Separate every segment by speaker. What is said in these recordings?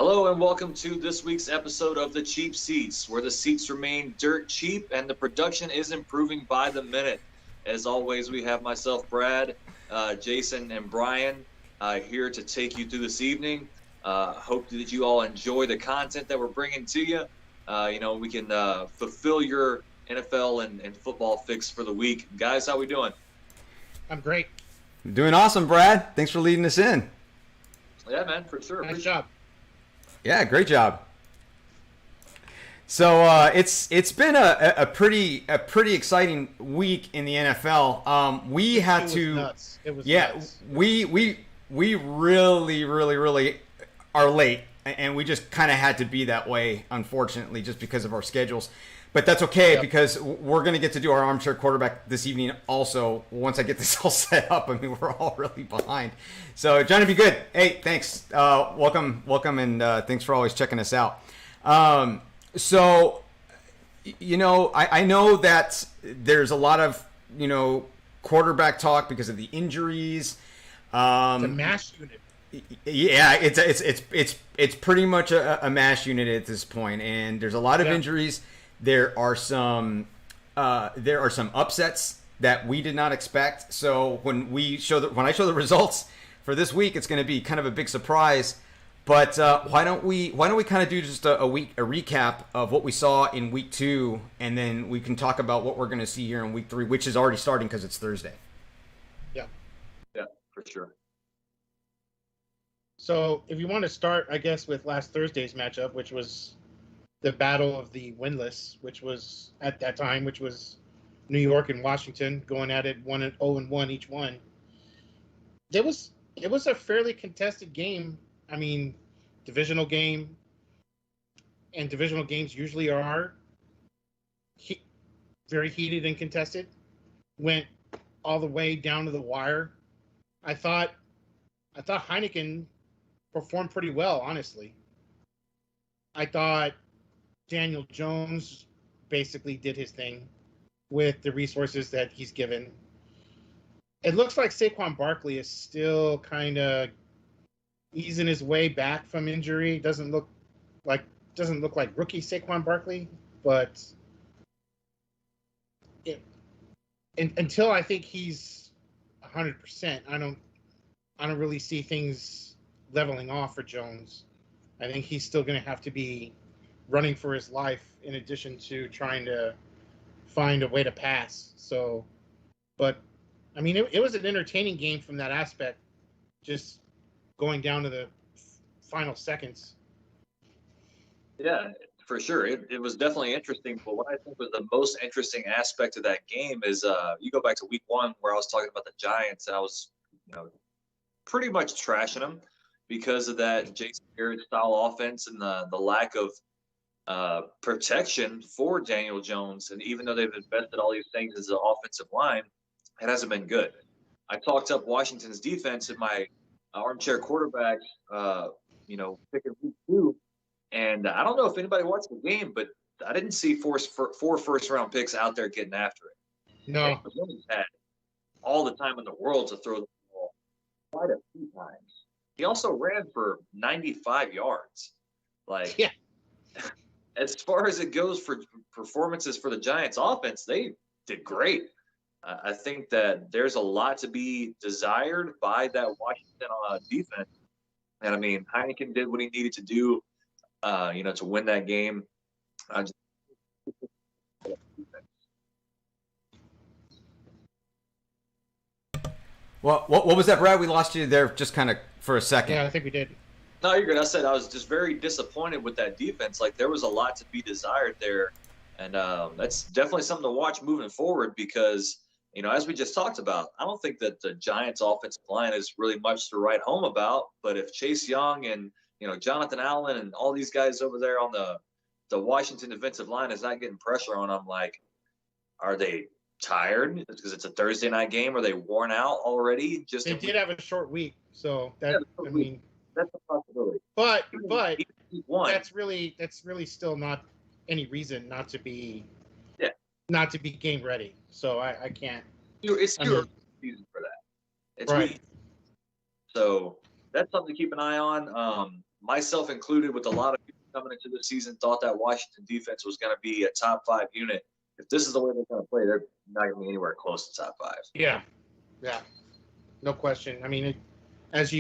Speaker 1: Hello and welcome to this week's episode of The Cheap Seats, where the seats remain dirt cheap and the production is improving by the minute. As always, we have myself, Brad, Jason, and Brian here to take you through this evening. Hope that you all enjoy the content that we're bringing to you. We can fulfill your NFL and football fix for the week. Guys, how we doing?
Speaker 2: I'm great.
Speaker 3: Doing awesome, Brad. Thanks for leading us in.
Speaker 1: Yeah, man, for sure.
Speaker 2: Nice job.
Speaker 3: Yeah, great job. So it's been a pretty exciting week in the NFL. We had to
Speaker 2: nuts. It was
Speaker 3: yeah
Speaker 2: nuts.
Speaker 3: we really are late, and we just kind of had to be that way, unfortunately, just because of our schedules. But that's okay,
Speaker 2: Yep.
Speaker 3: because we're going to get to do our armchair quarterback this evening also once I get this all set up. I mean, we're all really behind. So, Johnny, be good. Hey, thanks. Welcome, and thanks for always checking us out. I know that there's a lot of, quarterback talk because of the injuries.
Speaker 2: It's a mash unit.
Speaker 3: Yeah, it's pretty much a mash unit at this point, and there's a lot of injuries. There are some upsets that we did not expect. So when I show the results for this week, it's going to be kind of a big surprise. But why don't we kind of do just a recap of what we saw in week 2, and then we can talk about what we're going to see here in week 3, which is already starting because it's Thursday.
Speaker 1: Yeah, for sure.
Speaker 2: So if you want to start, I guess, with last Thursday's matchup, which was the battle of the winless, which was at that time, which was New York and Washington going at it 1-0-1 each one. It was a fairly contested game. I mean, divisional game, and divisional games usually are very heated and contested. Went all the way down to the wire. I thought Heineken performed pretty well, honestly. I thought Daniel Jones basically did his thing with the resources that he's given. It looks like Saquon Barkley is still kind of easing his way back from injury. Doesn't look like rookie Saquon Barkley, but until I think he's 100%, I don't really see things leveling off for Jones. I think he's still going to have to be running for his life in addition to trying to find a way to pass. So, but I mean, it was an entertaining game from that aspect, just going down to the final seconds.
Speaker 1: Yeah, for sure. It was definitely interesting. But what I think was the most interesting aspect of that game is you go back to week 1 where I was talking about the Giants, and I was, pretty much trashing them because of that Jason Garrett style offense and the lack of protection for Daniel Jones. And even though they've invested all these things as an offensive line, it hasn't been good. I talked up Washington's defense in my armchair quarterback, picking week 2. And I don't know if anybody watched the game, but I didn't see four first-round picks out there getting after it.
Speaker 2: No.
Speaker 1: And Williams had all the time in the world to throw the ball quite a few times. He also ran for 95 yards.
Speaker 2: Yeah.
Speaker 1: As far as it goes for performances for the Giants offense, they did great. I think that there's a lot to be desired by that Washington defense. And I mean, Heineken did what he needed to do, to win that game.
Speaker 3: Well, what was that, Brad? We lost you there just kind of for a second.
Speaker 2: Yeah, I think we did.
Speaker 1: No, you're good. I said I was just very disappointed with that defense. Like, there was a lot to be desired there. And that's definitely something to watch moving forward because, as we just talked about, I don't think that the Giants' offensive line is really much to write home about. But if Chase Young and, Jonathan Allen and all these guys over there on the Washington defensive line is not getting pressure on them, like, are they tired because it's a Thursday night game? Are they worn out already?
Speaker 2: They did have a short week, so that
Speaker 1: that's a possibility.
Speaker 2: But
Speaker 1: One.
Speaker 2: that's really still not any reason not to be game ready. So I can't.
Speaker 1: It's too early season for that. It's
Speaker 2: right.
Speaker 1: weak. So that's something to keep an eye on. myself included, with a lot of people coming into the season, thought that Washington defense was going to be a top 5 unit. If this is the way they're going to play, they're not going to be anywhere close to top 5.
Speaker 2: Yeah, no question. I mean, as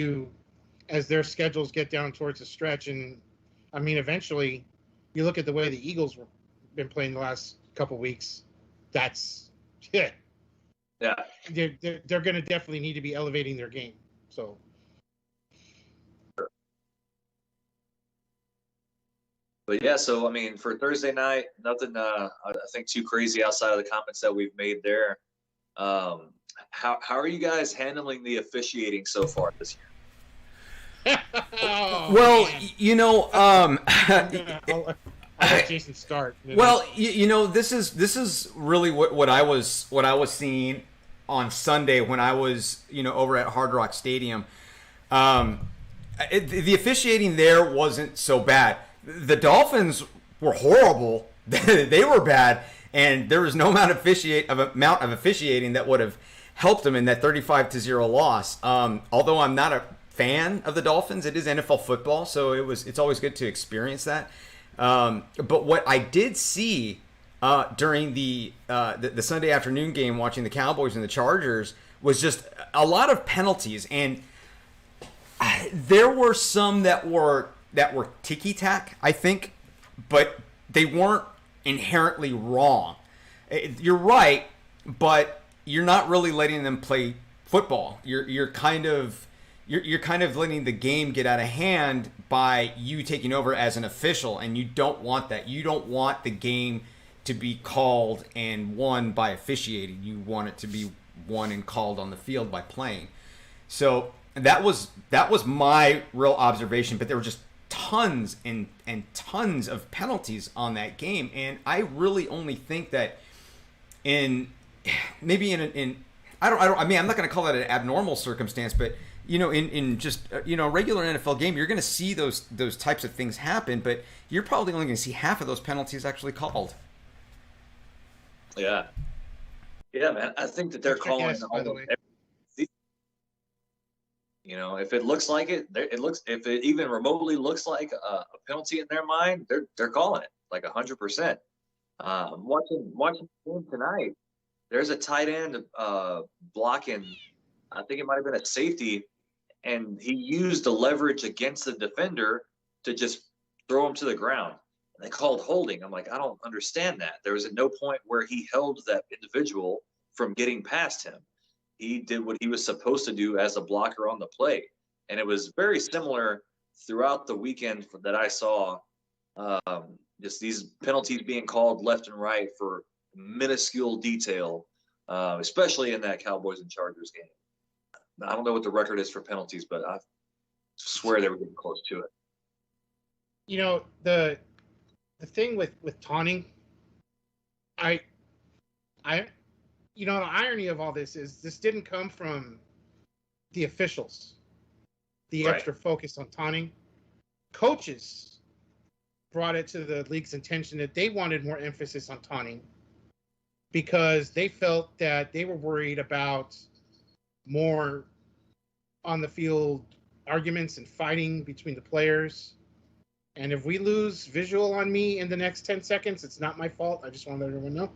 Speaker 2: their schedules get down towards the stretch, and I mean, eventually, you look at the way the Eagles have been playing the last couple weeks. That's yeah. They're going to definitely need to be elevating their game. So.
Speaker 1: But yeah, so I mean, for Thursday night, nothing I think too crazy outside of the comments that we've made there. How are you guys handling the officiating so far this year?
Speaker 3: Well, man. You know,
Speaker 2: I'll let Jason start.
Speaker 3: Well, you know, this is really what I was seeing on Sunday when I was, you know, over at Hard Rock Stadium. The officiating there wasn't so bad. The Dolphins were horrible. They were bad, and there was no amount of officiating that would have helped them in that 35-0 loss. Although I'm not a fan of the Dolphins, it is NFL football, so it's always good to experience that. But what I did see during the Sunday afternoon game, watching the Cowboys and the Chargers, was just a lot of penalties, and there were some that were ticky-tack, I think, but they weren't inherently wrong. You're right, but you're not really letting them play football. You're kind of letting the game get out of hand by you taking over as an official, and you don't want that. You don't want the game to be called and won by officiating. You want it to be won and called on the field by playing. So that was my real observation, but there were just tons and tons of penalties on that game, and I really only think that I mean, I'm not going to call that an abnormal circumstance, but you know, in just you know, a regular NFL game, you're going to see those types of things happen, but you're probably only going to see half of those penalties actually called.
Speaker 1: Yeah, man. I think that they're calling all the way. You know, if it looks like it, if it even remotely looks like a penalty in their mind, they're calling it like 100%. Watching the game tonight, there's a tight end blocking. I think it might have been a safety, and he used the leverage against the defender to just throw him to the ground. And they called holding. I'm like, I don't understand that. There was at no point where he held that individual from getting past him. He did what he was supposed to do as a blocker on the play. And it was very similar throughout the weekend that I saw, just these penalties being called left and right for minuscule detail, especially in that Cowboys and Chargers game. I don't know what the record is for penalties, but I swear they were getting close to it.
Speaker 2: You know, the thing with taunting, you know, the irony of all this is this didn't come from the officials, the extra focus on taunting. Coaches brought it to the league's attention that they wanted more emphasis on taunting because they felt that they were worried about more on the field arguments and fighting between the players. And if we lose visual on me in the next 10 seconds, it's not my fault. I just want to let everyone know.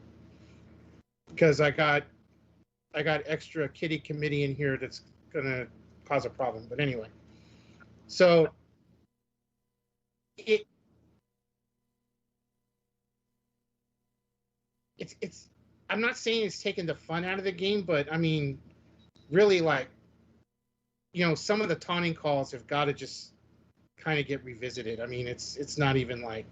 Speaker 2: Because I got extra kitty committee in here that's gonna cause a problem. But anyway, so it's I'm not saying it's taking the fun out of the game, but I mean, really, like, you know, some of the taunting calls have got to just kind of get revisited. I mean, it's not even like.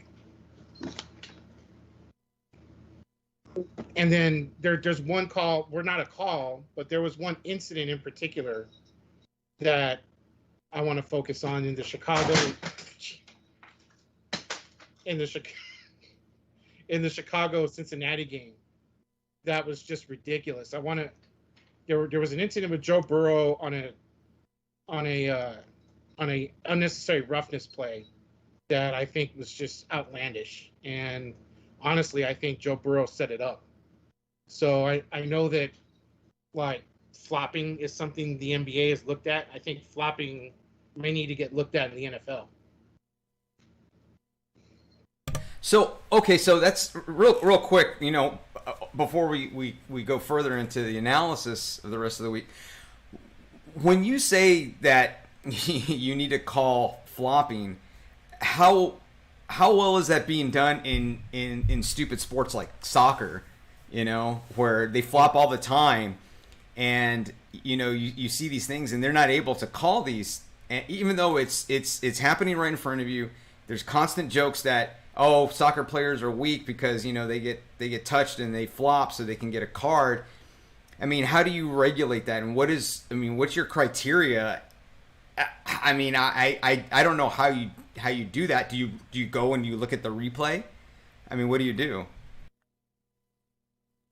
Speaker 2: And then there's one call, well, not a call, but there was one incident in particular that I want to focus on in the Chicago Cincinnati game. That was just ridiculous. There was an incident with Joe Burrow on a unnecessary roughness play that I think was just outlandish. And honestly, I think Joe Burrow set it up. So I know that, like, flopping is something the NBA has looked at. I think flopping may need to get looked at in the NFL.
Speaker 3: So okay, so that's real quick. Before we go further into the analysis of the rest of the week, when you say that you need to call flopping, how well is that being done in stupid sports like soccer? Where they flop all the time, and you see these things, and they're not able to call these, and even though it's happening right in front of you. There's constant jokes that, oh, soccer players are weak because they get touched and they flop so they can get a card. I mean, how do you regulate that, and what's your criteria? I mean, I don't know how you do that. Do you go and you look at the replay? I mean, what do you do?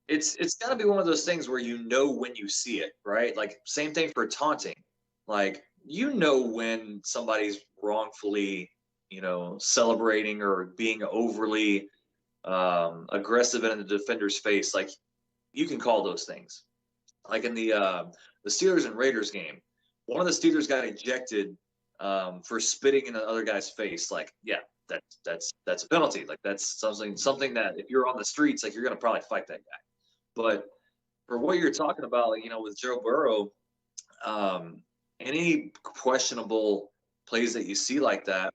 Speaker 1: It's got to be one of those things where when you see it, right? Like same thing for taunting. Like when somebody's wrongfully celebrating or being overly aggressive in the defender's face. Like you can call those things. Like in the Steelers and Raiders game, one of the Steelers got ejected for spitting in the other guy's face. Like, yeah, that's a penalty. Like that's something that if you're on the streets, like you're gonna probably fight that guy. But for what you're talking about, like, with Joe Burrow, any questionable plays that you see like that,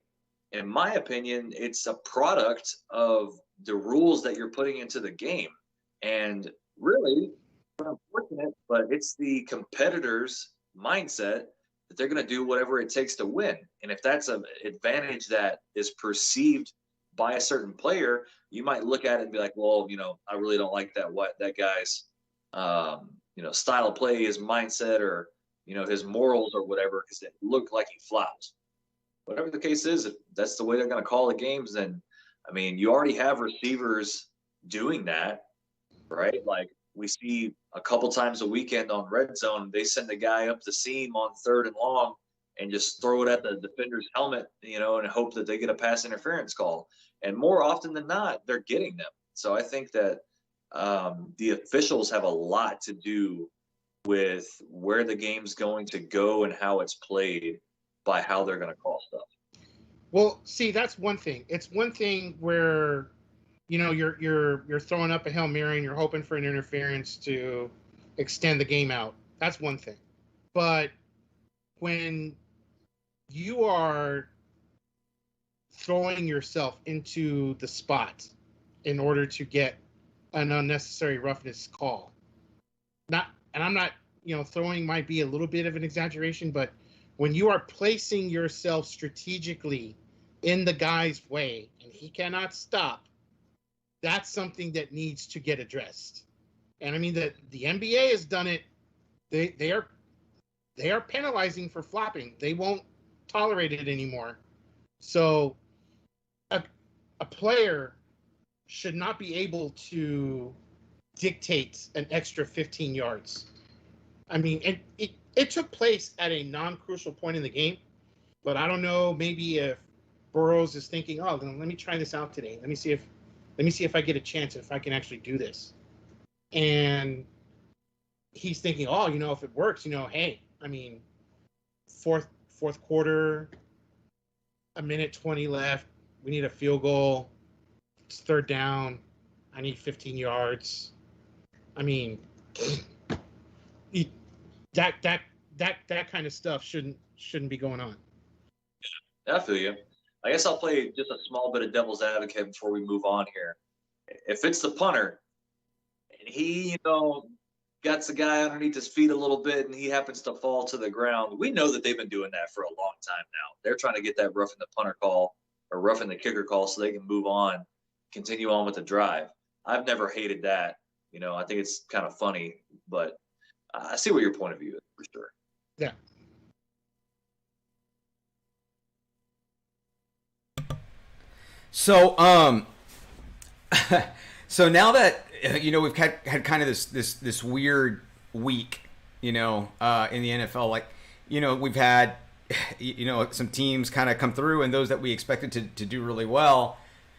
Speaker 1: in my opinion, it's a product of the rules that you're putting into the game. And really, unfortunate, but it's the competitor's mindset that they're going to do whatever it takes to win. And if that's an advantage that is perceived by a certain player, you might look at it and be like, well, I really don't like that guy's, style of play, his mindset, or, his morals or whatever, because it looked like he flopped. Whatever the case is, if that's the way they're going to call the games, then, I mean, you already have receivers doing that, right? Like we see a couple times a weekend on Red Zone, they send the guy up the seam on 3rd and long and just throw it at the defender's helmet, and hope that they get a pass interference call. And more often than not, they're getting them. So I think that the officials have a lot to do with where the game's going to go and how it's played by how they're going to call stuff.
Speaker 2: Well, see, that's one thing. It's one thing where, you're throwing up a Hail Mary and you're hoping for an interference to extend the game out. That's one thing. But when you are throwing yourself into the spot in order to get an unnecessary roughness call, I'm not, throwing might be a little bit of an exaggeration, but when you are placing yourself strategically in the guy's way and he cannot stop, that's something that needs to get addressed. And I mean that the NBA has done it. They are penalizing for flopping. They won't tolerate it anymore. So a player should not be able to dictate an extra 15 yards. I mean, it took place at a non-crucial point in the game, but I don't know, maybe if Burrows is thinking, oh, then let me try this out today. Let me see if I get a chance, if I can actually do this. And he's thinking, oh, if it works, hey, I mean, fourth quarter, 1:20 left. We need a field goal. It's 3rd down. I need 15 yards. I mean, that kind of stuff shouldn't be going on.
Speaker 1: I feel you. I guess I'll play just a small bit of devil's advocate before we move on here. If it's the punter and he, got the guy underneath his feet a little bit and he happens to fall to the ground, we know that they've been doing that for a long time now. They're trying to get that roughing the punter call or roughing the kicker call so they can move on, continue on with the drive. I've never hated that. I think it's kind of funny, but I see what your point of view is for sure.
Speaker 2: Yeah.
Speaker 3: So, so now that we've had kind of this weird week, in the NFL, like we've had some teams kind of come through, and those that we expected to do really well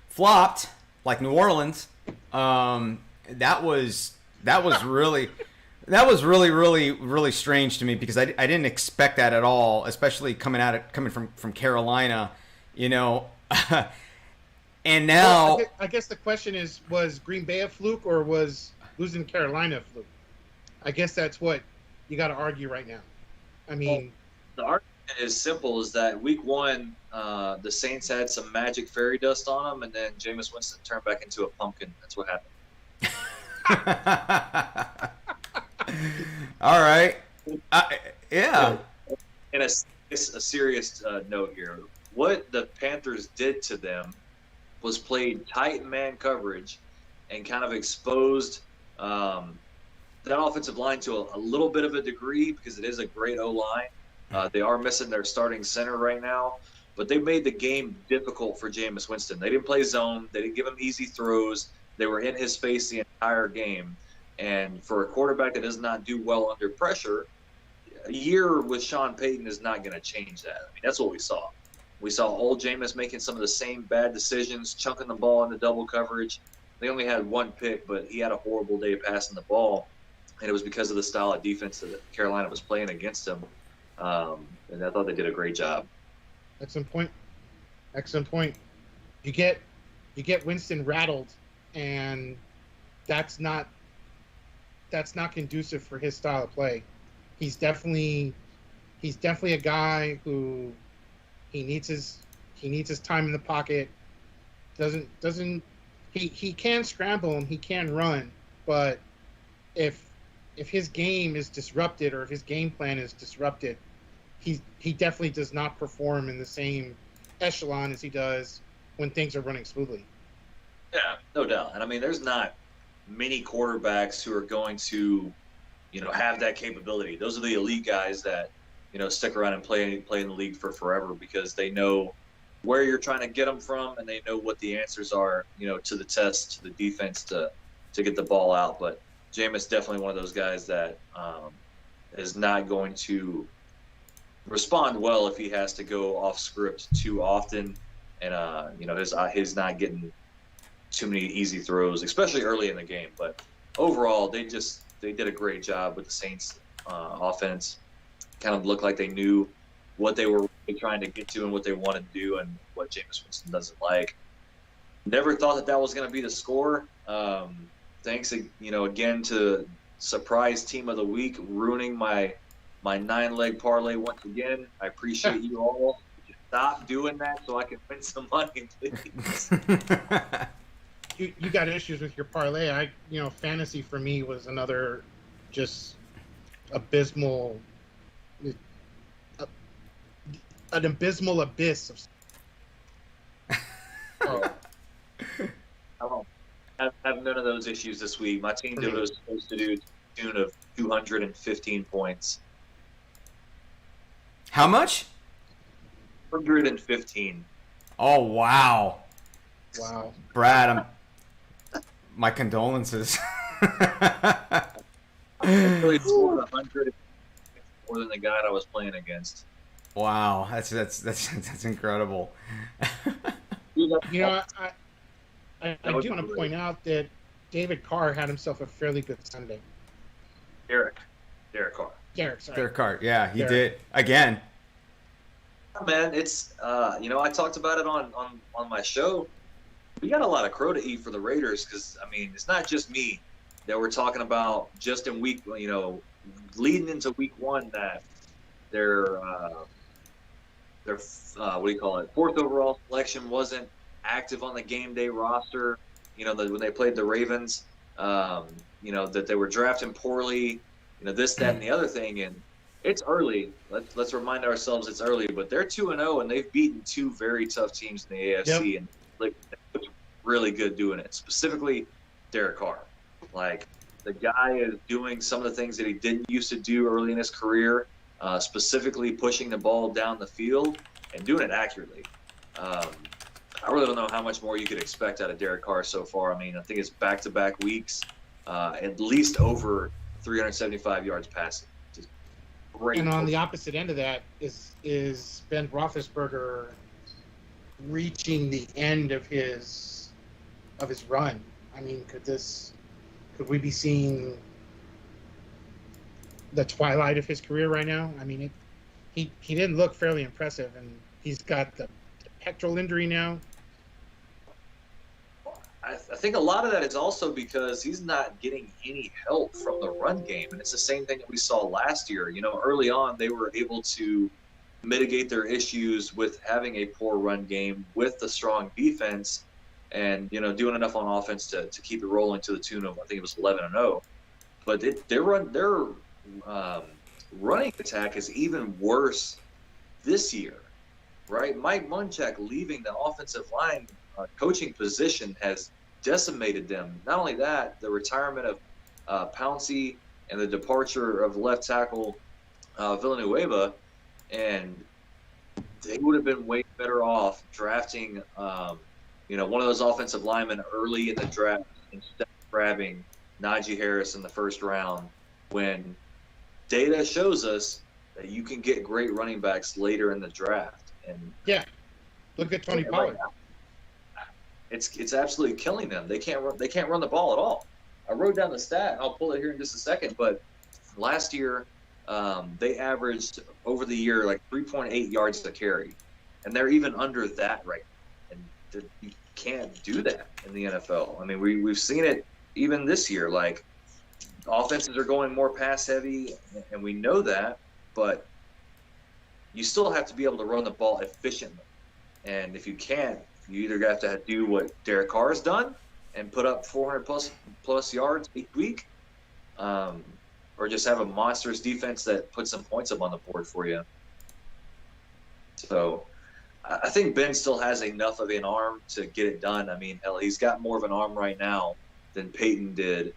Speaker 3: flopped, like New Orleans. That was really really strange to me because I didn't expect that at all, especially coming from Carolina, And now,
Speaker 2: well, I guess the question is, was Green Bay a fluke or was losing to Carolina a fluke? I guess that's what you got to argue right now. I mean,
Speaker 1: the argument is simple: is that Week 1, the Saints had some magic fairy dust on them, and then Jameis Winston turned back into a pumpkin. That's what happened.
Speaker 3: All right. Yeah.
Speaker 1: And a serious note here: what the Panthers did to them was played tight man coverage and kind of exposed that offensive line to a little bit of a degree, because it is a great O-line. They are missing their starting center right now, but they made the game difficult for Jameis Winston. They didn't play zone. They didn't give him easy throws. They were in his face the entire game. And for a quarterback that does not do well under pressure, a year with Sean Payton is not going to change that. I mean, that's what we saw. We saw old Jameis making some of the same bad decisions, chunking the ball into double coverage. They only had one pick, but he had a horrible day passing the ball, and it was because of the style of defense that Carolina was playing against him. And I thought they did a great job.
Speaker 2: Excellent point. Excellent point. You get Winston rattled, and that's not conducive for his style of play. He's definitely a guy who he needs his time in the pocket. He can scramble and he can run, but if his game is disrupted or if his game plan is disrupted, he definitely does not perform in the same echelon as he does when things are running smoothly.
Speaker 1: Yeah, no doubt. And I mean, there's not many quarterbacks who are going to, have that capability. Those are the elite guys that, stick around and play in the league for forever, because they know where you're trying to get them from, and they know what the answers are, to the test, to the defense to get the ball out. But Jameis definitely one of those guys that is not going to respond well if he has to go off script too often, and his not getting too many easy throws, especially early in the game. But overall, they did a great job with the Saints offense. Kind of looked like they knew what they were really trying to get to and what they wanted to do and what Jameis Winston doesn't like. Never thought that was going to be the score. Thanks, again to surprise team of the week, ruining my 9-leg parlay once again. I appreciate you all. Stop doing that so I can win some money, please.
Speaker 2: You got issues with your parlay. Fantasy for me was another just abysmal, an abysmal abyss of.
Speaker 1: Oh. I have none of those issues this week. My team did what it was supposed to do, to the tune of 215 points.
Speaker 3: How much?
Speaker 1: 115.
Speaker 3: Oh, wow.
Speaker 2: Wow.
Speaker 3: Brad, my condolences.
Speaker 1: I really scored 100 more than the guy I was playing against.
Speaker 3: Wow, that's incredible.
Speaker 2: I do want to point out that David Carr had himself a fairly good Sunday.
Speaker 1: Derek Carr.
Speaker 3: Derek Carr, yeah, he did again.
Speaker 1: Man, it's I talked about it on my show. We got a lot of crow to eat for the Raiders, because it's not just me that we're talking about just in week, leading into week 1, that their what do you call it, 4th overall selection wasn't active on the game day roster. When they played the Ravens, that they were drafting poorly. This, that, and the other thing, and it's early. Let's remind ourselves it's early, but they're 2-0 and they've beaten 2 very tough teams in the AFC,
Speaker 2: yep.
Speaker 1: And it's really good doing it. Specifically, Derek Carr. The guy is doing some of the things that he didn't used to do early in his career, specifically pushing the ball down the field and doing it accurately. I really don't know how much more you could expect out of Derek Carr so far. I think it's back-to-back weeks, at least over 375 yards passing. Just great.
Speaker 2: And on the opposite end of that is Ben Roethlisberger reaching the end of his run. Could we be seeing the twilight of his career right now? He didn't look fairly impressive, and he's got the pectoral injury now.
Speaker 1: I think a lot of that is also because he's not getting any help from the run game. And it's the same thing that we saw last year. Early on, they were able to mitigate their issues with having a poor run game with the strong defense and, doing enough on offense to keep it rolling to the tune of, I think it was 11-0. But their running attack is even worse this year, right? Mike Munchak leaving the offensive line coaching position has decimated them. Not only that, the retirement of Pouncey and the departure of left tackle Villanueva, and they would have been way better off drafting, one of those offensive linemen early in the draft instead of grabbing Najee Harris in the first round, when data shows us that you can get great running backs later in the draft. And
Speaker 2: yeah, look at Tony Pollard.
Speaker 1: It's absolutely killing them. They can't run the ball at all. I wrote down the stat. I'll pull it here in just a second. But last year, they averaged over the year like 3.8 yards to carry, and they're even under that right now. And you can't do that in the NFL. I mean, we've seen it even this year. Like, offenses are going more pass heavy, and we know that, but you still have to be able to run the ball efficiently. And if you can't, you either have to do what Derek Carr has done and put up 400 plus yards each week, or just have a monstrous defense that puts some points up on the board for you. So I think Ben still has enough of an arm to get it done. I mean, hell, he's got more of an arm right now than Peyton did,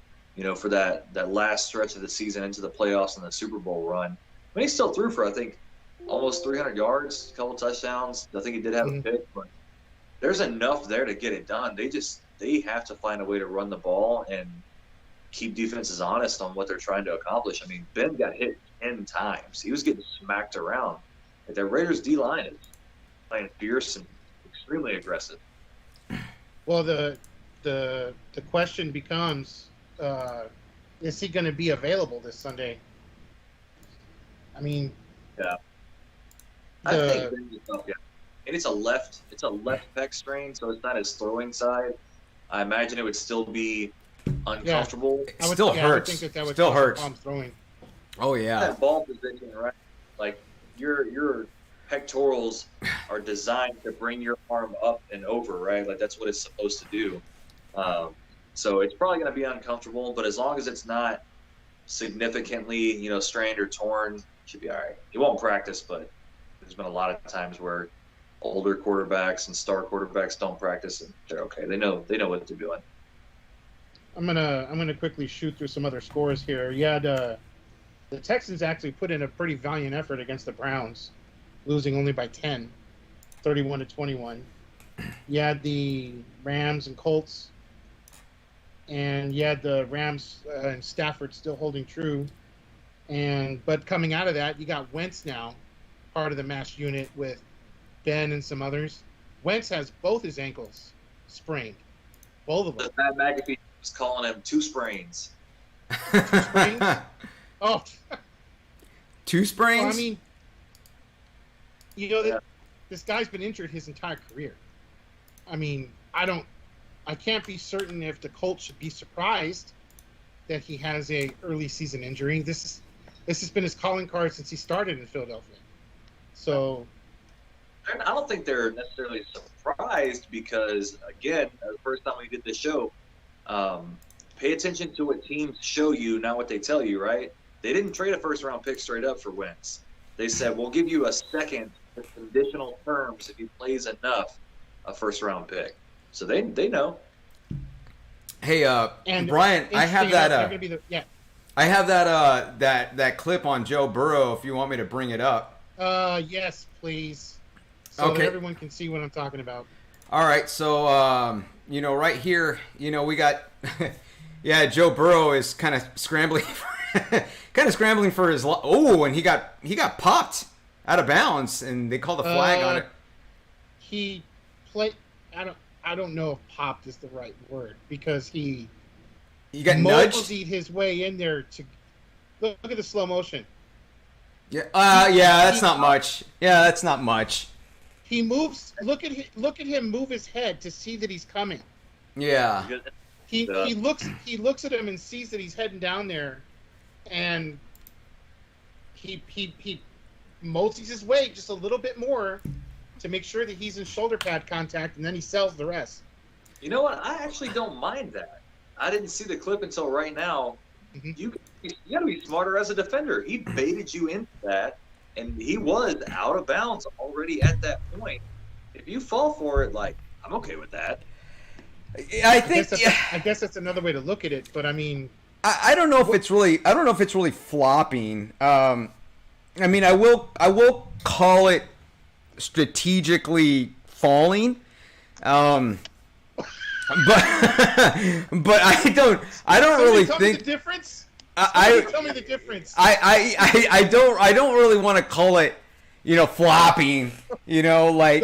Speaker 1: for that last stretch of the season into the playoffs and the Super Bowl run. But he still threw for, I think, almost 300 yards, a couple touchdowns. I think he did have a pick, but there's enough there to get it done. They have to find a way to run the ball and keep defenses honest on what they're trying to accomplish. I mean, Ben got hit 10 times. He was getting smacked around. Like, the Raiders D-line is playing fierce and extremely aggressive.
Speaker 2: Well, the question becomes, is he going to be available this Sunday? I mean,
Speaker 1: yeah. I think yeah. And it's a left pec strain, so it's not his throwing side. I imagine it would still be uncomfortable.
Speaker 3: Yeah. It still hurts.
Speaker 2: I would think that would
Speaker 3: still hurts.
Speaker 2: Throwing.
Speaker 3: Oh yeah.
Speaker 1: That ball position, right? Like, your pectorals are designed to bring your arm up and over, right? Like, that's what it's supposed to do. So it's probably going to be uncomfortable, but as long as it's not significantly, strained or torn, it should be all right. He won't practice, but there's been a lot of times where older quarterbacks and star quarterbacks don't practice, and they're okay. They know what they're doing.
Speaker 2: I'm gonna quickly shoot through some other scores here. You had the Texans actually put in a pretty valiant effort against the Browns, losing only by 10, 31-21. You had the Rams and Colts, and you had the Rams and Stafford still holding true. But coming out of that, you got Wentz now, part of the mass unit with Ben and some others. Wentz has both his ankles sprained, both of them.
Speaker 1: Matt McAfee was calling him two sprains.
Speaker 2: 2 sprains? Oh.
Speaker 3: 2 sprains?
Speaker 2: Well, I mean, this guy's been injured his entire career. I mean, I can't be certain if the Colts should be surprised that he has a early season injury. This has been his calling card since he started in Philadelphia. So
Speaker 1: I don't think they're necessarily surprised because, again, the first time we did this show, pay attention to what teams show you, not what they tell you, right? They didn't trade a first-round pick straight up for Wentz. They said, we'll give you a second with conditional terms if he plays enough, a first-round pick. So they know.
Speaker 3: Hey, Brian, I have that. I have that clip on Joe Burrow. If you want me to bring it up.
Speaker 2: Yes, please. So that everyone can see what I'm talking about.
Speaker 3: All right, so right here, we got, Joe Burrow is kind of scrambling, for his. And he got popped out of bounds, and they called the flag on it.
Speaker 2: He played. I don't know if popped is the right word because he
Speaker 3: got nudged
Speaker 2: his way in there to look at the slow motion.
Speaker 3: Yeah, that's not much. Yeah, that's not much.
Speaker 2: He moves. Look at him move his head to see that he's coming.
Speaker 3: Yeah.
Speaker 2: He looks at him and sees that he's heading down there, and he mosey's his way just a little bit more to make sure that he's in shoulder pad contact, and then he sells the rest.
Speaker 1: You know what? I actually don't mind that. I didn't see the clip until right now.
Speaker 2: Mm-hmm.
Speaker 1: You got to be smarter as a defender. He baited you into that, and he was out of bounds already at that point. If you fall for it, like, I'm okay with that.
Speaker 3: I think.
Speaker 2: I guess that's another way to look at it, but I mean,
Speaker 3: I don't know if it's really. I don't know if it's really flopping. I mean, I will call it strategically falling. But I don't really think
Speaker 2: the difference.
Speaker 3: Tell
Speaker 2: me the difference.
Speaker 3: I don't really want to call it, flopping. Like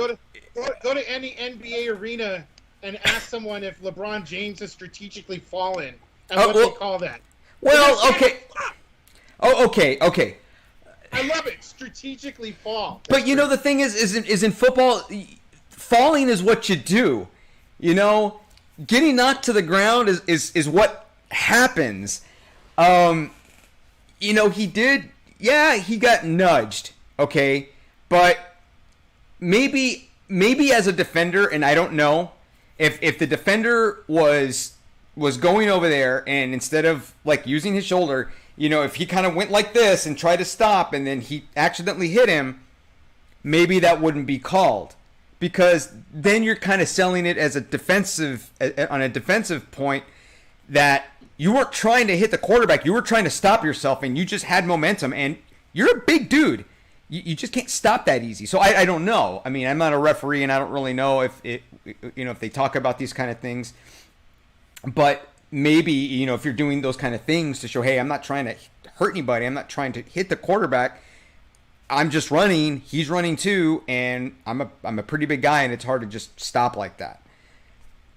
Speaker 2: go to any NBA arena and ask someone if LeBron James has strategically fallen and what they call that.
Speaker 3: Well, okay. Oh, okay.
Speaker 2: I love it. Strategically fall.
Speaker 3: But the thing is in football, falling is what you do. Getting knocked to the ground is what happens. He did. Yeah, he got nudged. Okay, but maybe as a defender, and I don't know if the defender was going over there and instead of like using his shoulder, if he kind of went like this and tried to stop and then he accidentally hit him, maybe that wouldn't be called, because then you're kind of selling it as on a defensive point that you weren't trying to hit the quarterback, you were trying to stop yourself, and you just had momentum, and you're a big dude. You just can't stop that easy. So I don't know. I mean, I'm not a referee, and I don't really know if they talk about these kind of things. But maybe, if you're doing those kind of things to show, hey, I'm not trying to hurt anybody, I'm not trying to hit the quarterback, I'm just running, he's running too, and I'm a pretty big guy, and it's hard to just stop like that.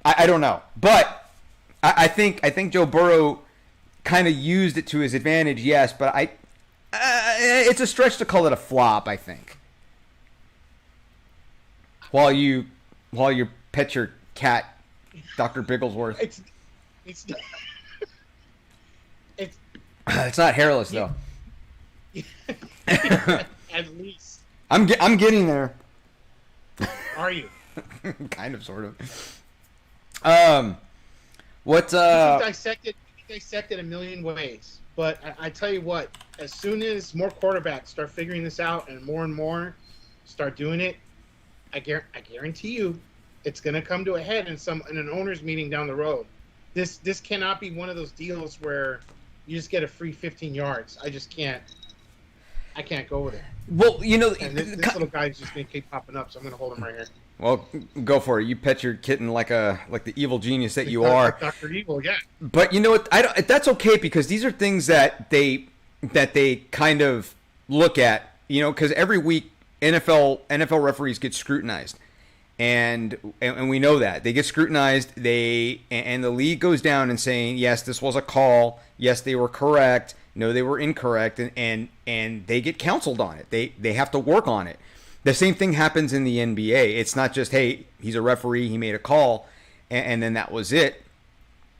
Speaker 3: I don't know. But I think Joe Burrow kind of used it to his advantage, yes, but it's a stretch to call it a flop, I think. While you pet your cat, Dr. Bigglesworth.
Speaker 2: It's
Speaker 3: it's not hairless though.
Speaker 2: At least.
Speaker 3: I'm getting there.
Speaker 2: Are you?
Speaker 3: Kind of, sort of. What?
Speaker 2: You can dissect it a million ways, but I tell you what, as soon as more quarterbacks start figuring this out and more start doing it, I guarantee you, it's going to come to a head in an owners meeting down the road. This cannot be one of those deals where you just get a free 15 yards. I just can't. I can't go with it.
Speaker 3: Well,
Speaker 2: and this little guy's just going to keep popping up, so I'm going to hold him right here.
Speaker 3: Well, go for it. You pet your kitten like the evil genius that you are.
Speaker 2: Dr. Evil, yeah.
Speaker 3: But you know what? That's okay, because these are things that they kind of look at. Because every week NFL referees get scrutinized, and we know that they get scrutinized. And the league goes down and saying, yes, this was a call. Yes, they were correct. No, they were incorrect, and they get counseled on it. They have to work on it. The same thing happens in the NBA. It's not just, hey, he's a referee, he made a call, and then that was it.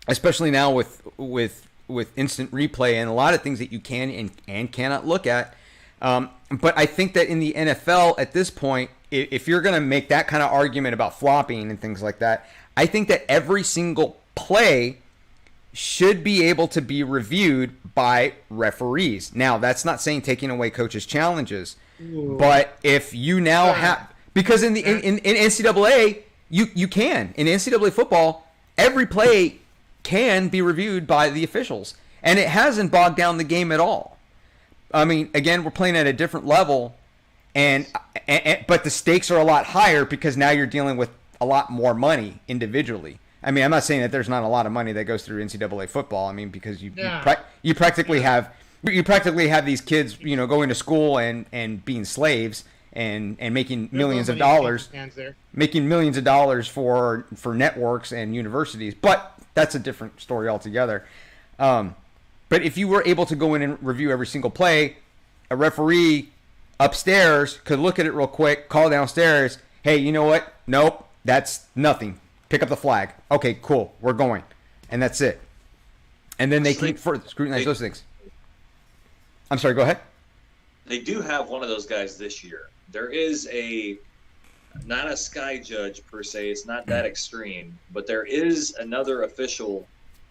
Speaker 3: Especially now with instant replay and a lot of things that you can and cannot look at. But I think that in the NFL at this point, if you're going to make that kind of argument about flopping and things like that, I think that every single play should be able to be reviewed by referees. Now, that's not saying taking away coaches' challenges. Ooh. But if you now have, because in NCAA, you can. In NCAA football, every play can be reviewed by the officials. And it hasn't bogged down the game at all. I mean, again, we're playing at a different level, but the stakes are a lot higher because now you're dealing with a lot more money individually. I mean, I'm not saying that there's not a lot of money that goes through NCAA football. I mean, because you practically have these kids, going to school and being slaves and making millions of dollars, for networks and universities. But that's a different story altogether. But if you were able to go in and review every single play, a referee upstairs could look at it real quick, call downstairs, hey, you know what? Nope, that's nothing. pick up the flag. Okay, cool, we're going, and that's it. And then they can scrutinize those things. I'm sorry, go ahead.
Speaker 1: They do have one of those guys this year. There is not a sky judge per se. It's not that extreme, but there is another official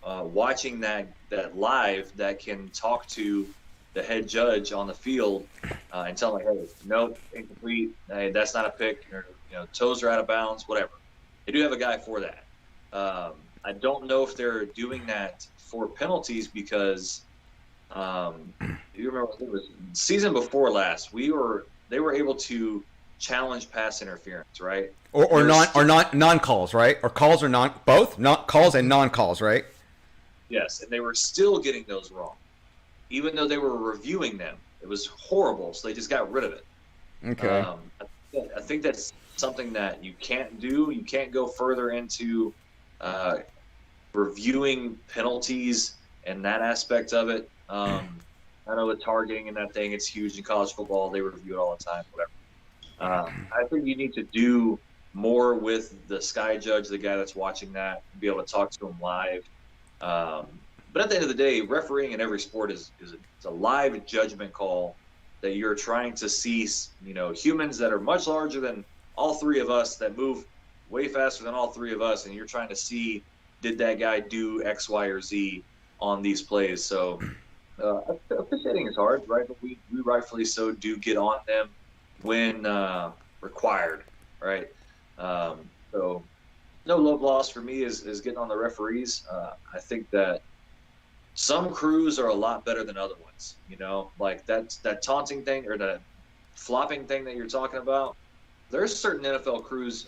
Speaker 1: watching that live that can talk to the head judge on the field and tell him, hey, nope, incomplete. Hey, that's not a pick. Or, toes are out of bounds, whatever. They do have a guy for that. I don't know if they're doing that for penalties because you remember it was season before last. They were able to challenge pass interference, right?
Speaker 3: Or non calls, right? Or calls or both, not calls and non calls, right?
Speaker 1: Yes, and they were still getting those wrong, even though they were reviewing them. It was horrible, so they just got rid of it.
Speaker 3: Okay.
Speaker 1: I think that's something that you can't do. You can't go further into reviewing penalties and that aspect of it. I know the targeting and that thing, it's huge in college football. They review it all the time, whatever. I think you need to do more with the sky judge, the guy that's watching that, and be able to talk to him live. But at the end of the day, refereeing in every sport is a live judgment call that you're trying to see, humans that are much larger than all three of us, that move way faster than all three of us, and you're trying to see, did that guy do X, Y, or Z on these plays? So officiating is hard, right? But we rightfully so do get on them when required, right? So no love lost for me is getting on the referees. I think that some crews are a lot better than other ones, like that taunting thing or the flopping thing that you're talking about. There's certain NFL crews,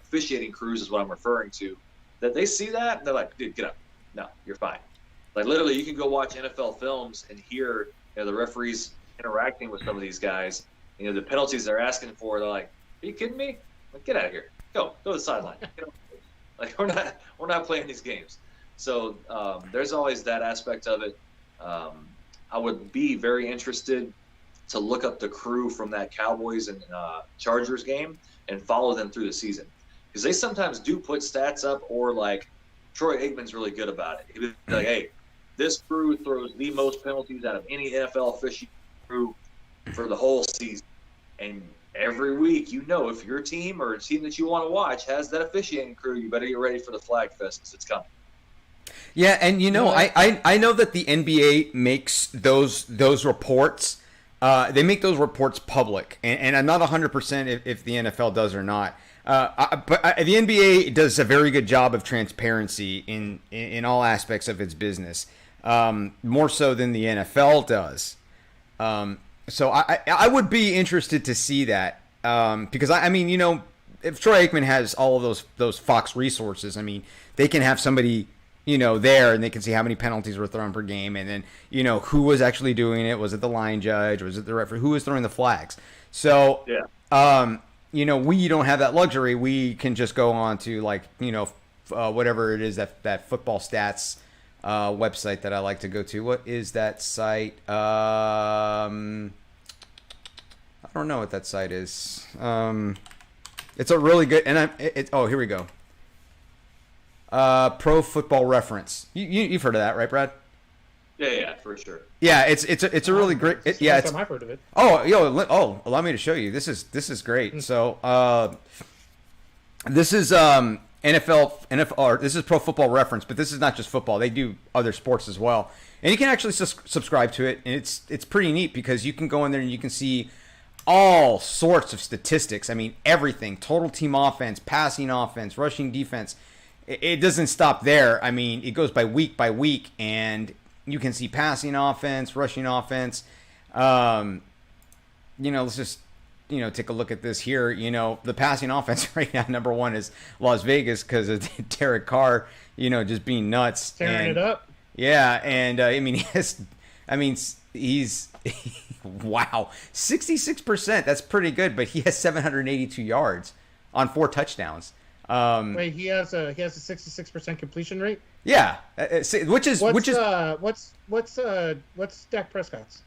Speaker 1: officiating crews is what I'm referring to, that they see that and they're like, dude, get up. No, you're fine. Like literally you can go watch NFL films and hear the referees interacting with some of these guys. The penalties they're asking for, they're like, are you kidding me? Like, get out of here. Go to the sideline. Like we're not playing these games. So there's always that aspect of it. I would be very interested to look up the crew from that Cowboys and Chargers game and follow them through the season, because they sometimes do put stats up, or like Troy Aikman's really good about it. He'd be like, hey, this crew throws the most penalties out of any NFL officiating crew for the whole season. And every week, if your team or a team that you want to watch has that officiating crew, you better get ready for the flag fest because it's coming.
Speaker 3: Yeah, and I know that the NBA makes those reports. They make those reports public, and I'm not 100% if the NFL does or not. But the NBA does a very good job of transparency in all aspects of its business, more so than the NFL does. So I would be interested to see that, because I mean, if Troy Aikman has all of those Fox resources, I mean, they can have somebody there, and they can see how many penalties were thrown per game, and then who was actually doing it. Was it the line judge? Was it the referee? Who was throwing the flags? So we don't have that luxury. We can just go on to whatever it is, that football stats website that I like to go to. What is that site? I don't know what that site is. It's a really good, and here we go. Pro Football Reference. You've heard of that, right, Brad?
Speaker 1: Yeah, for sure.
Speaker 3: Yeah, it's a really great. I've
Speaker 2: heard of it.
Speaker 3: Allow me to show you. This is great. So, this is NFL, or this is Pro Football Reference, but this is not just football. They do other sports as well, and you can actually subscribe to it, and it's pretty neat because you can go in there and you can see all sorts of statistics. I mean, everything: total team offense, passing offense, rushing defense. It doesn't stop there. I mean, it goes by week, and you can see passing offense, rushing offense. Let's just, take a look at this here. The passing offense right now, number one is Las Vegas because of Derek Carr, just being nuts.
Speaker 2: Tearing it up.
Speaker 3: Yeah, and he's wow, 66%. That's pretty good, but he has 782 yards on 4 touchdowns.
Speaker 2: Wait, he has a 66% completion rate.
Speaker 3: Yeah, which is
Speaker 2: what's Dak Prescott's?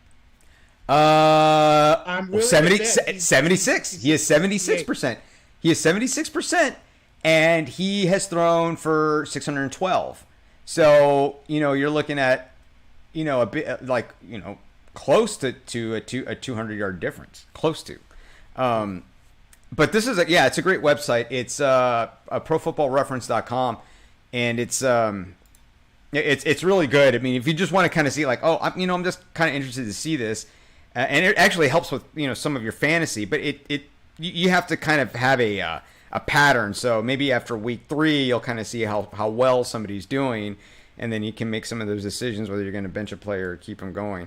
Speaker 3: I'm 76. He has 76%. He has 76%, and he has thrown for 612. So, you're looking at, a bit like, close to a 200-yard difference, close to. But this is it's a great website. It's profootballreference.com, and it's really good. I mean, if you just want to kind of see like, I'm just kind of interested to see this, and it actually helps with some of your fantasy. But you have to kind of have a pattern. So maybe after week 3, you'll kind of see how well somebody's doing, and then you can make some of those decisions whether you're going to bench a player or keep them going.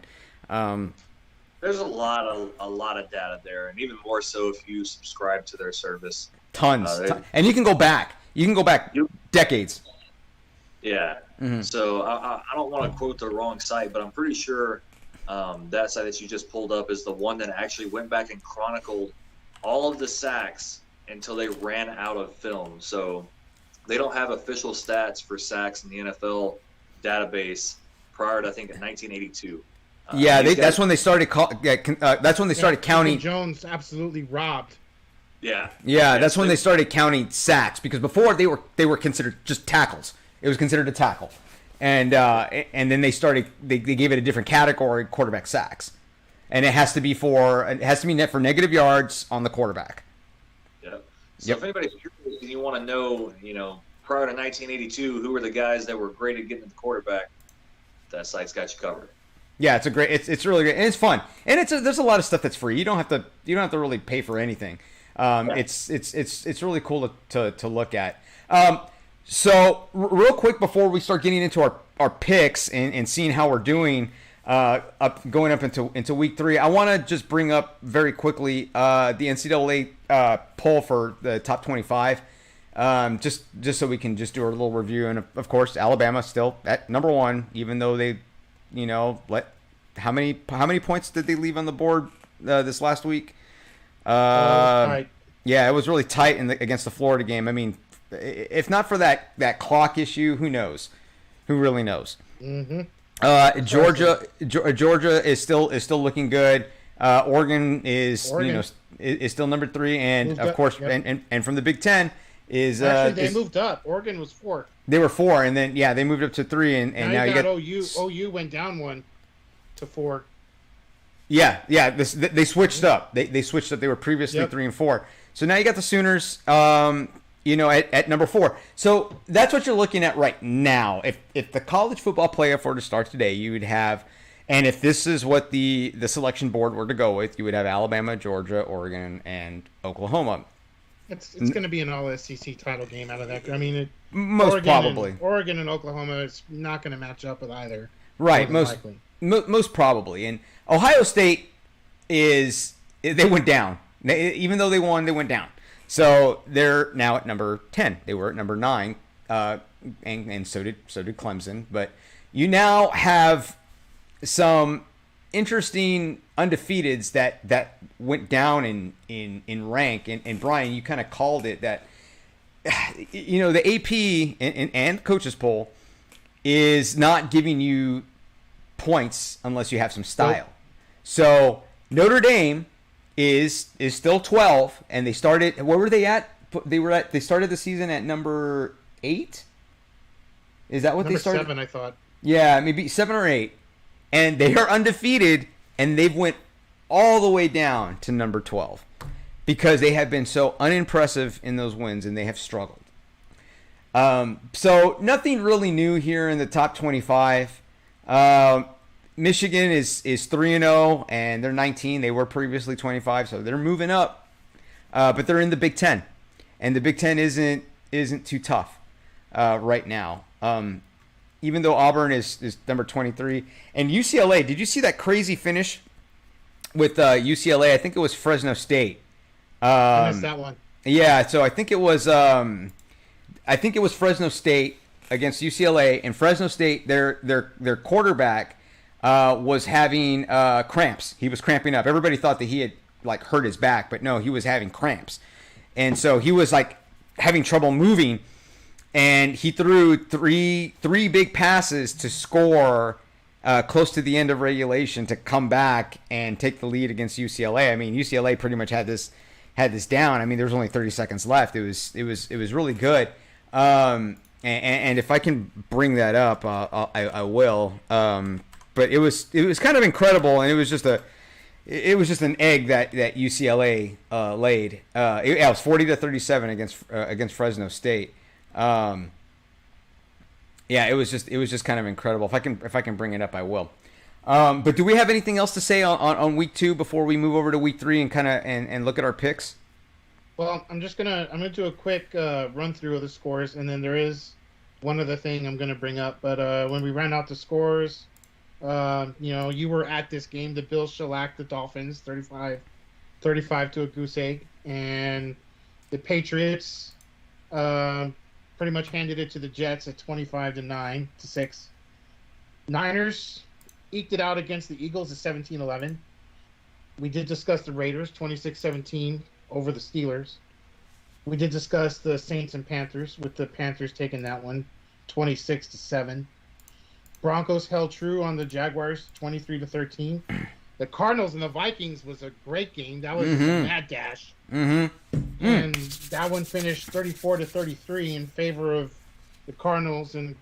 Speaker 1: There's a lot of data there, and even more so if you subscribe to their service.
Speaker 3: Tons. And you can go back. Decades.
Speaker 1: Yeah.
Speaker 3: Mm-hmm.
Speaker 1: So I don't want to quote the wrong site, but I'm pretty sure that site that you just pulled up is the one that actually went back and chronicled all of the sacks until they ran out of film. So they don't have official stats for sacks in the NFL database prior to, I think, 1982.
Speaker 3: That's when they started. That's when they started counting.
Speaker 2: Jones absolutely robbed.
Speaker 1: Yeah.
Speaker 3: Yeah, that's when they started counting sacks, because before they were considered just tackles. It was considered a tackle, and then they started. They gave it a different category, quarterback sacks, and it has to be for negative yards on the quarterback.
Speaker 1: Yep. So if anybody's curious and you want to know, prior to 1982, who were the guys that were great at getting to the quarterback, that site's got you covered.
Speaker 3: Yeah, it's really great, and it's fun, and there's a lot of stuff that's free. You don't have to really pay for anything. It's really cool to look at. So real quick before we start getting into our picks and seeing how we're doing going up into week 3, I want to just bring up very quickly the NCAA poll for the top 25, just so we can just do a little review. And of course, Alabama still at number 1, even though they, how many points did they leave on the board this last week?
Speaker 2: Right.
Speaker 3: Yeah, it was really tight against the Florida game. I mean, if not for that clock issue, who knows? Who really knows?
Speaker 2: Mm-hmm.
Speaker 3: Georgia is still looking good. Oregon is still number 3, and
Speaker 2: moved
Speaker 3: of
Speaker 2: up,
Speaker 3: course,
Speaker 2: yep.
Speaker 3: and from the Big Ten is
Speaker 2: actually they moved up. Oregon was 4.
Speaker 3: They were 4, and then they moved up to 3, and now you got
Speaker 2: OU. OU went down 1 to 4.
Speaker 3: Yeah. They switched up. They switched up. They were previously 3 and 4. So now you got the Sooners, at number 4. So that's what you're looking at right now. If the college football playoff were to start today, you would have, and if this is what the selection board were to go with, you would have Alabama, Georgia, Oregon, and Oklahoma.
Speaker 2: It's going to be an all SEC title game out of that. I mean, Oregon and Oklahoma is not going to match up with either.
Speaker 3: Right, most probably. And Ohio State they went down. Even though they won, they went down. So they're now at number 10. They were at number 9, and so did Clemson. But you now have some interesting undefeateds that went down in rank. And Brian, you kind of called it that. The AP and coaches poll is not giving you points unless you have some style.
Speaker 2: Nope.
Speaker 3: So Notre Dame is still 12, and they started. Where were they at? They started the season at number 8. Is that what
Speaker 2: number
Speaker 3: they started?
Speaker 2: 7, I thought.
Speaker 3: Yeah, maybe 7 or 8, and they are undefeated, and they've went all the way down to number 12 because they have been so unimpressive in those wins, and they have struggled. So nothing really new here in the top 25. Michigan is 3-0, and they're 19. They were previously 25, so they're moving up. But they're in the Big Ten, and the Big Ten isn't too tough right now. Even though Auburn is number 23, and UCLA. Did you see that crazy finish with UCLA? I think it was Fresno State.
Speaker 2: I missed that one.
Speaker 3: Yeah, so I think it was Fresno State against UCLA, and Fresno State, their quarterback was having cramps. He was cramping up. Everybody thought that he had hurt his back, but no, he was having cramps, and so he was having trouble moving. And he threw three big passes to score close to the end of regulation to come back and take the lead against UCLA. I mean, UCLA pretty much had this had this down. I mean, there was only 30 seconds left. It was really good. And if I can bring that up, I will. But it was kind of incredible, and it was just an egg that UCLA laid. It was 40-37 against Fresno State. Yeah, it was just kind of incredible. If I can bring it up, I will. But do we have anything else to say on week 2 before we move over to week 3 and kind of and look at our picks?
Speaker 2: Well, I'm gonna do a quick run through of the scores, and then there is one other thing I'm gonna bring up. But when we ran out the scores, you were at this game. The Bills shellacked the Dolphins 35 to a goose egg, and the Patriots pretty much handed it to the Jets at 25-9-6. Niners eked it out against the Eagles at 17-11. We did discuss the Raiders 26-17 over the Steelers. We did discuss the Saints and Panthers, with the Panthers taking that one 26-7. Broncos held true on the Jaguars 23-13. The Cardinals and the Vikings was a great game. That was a mad dash. And that one finished 34-33 in favor of the Cardinals, and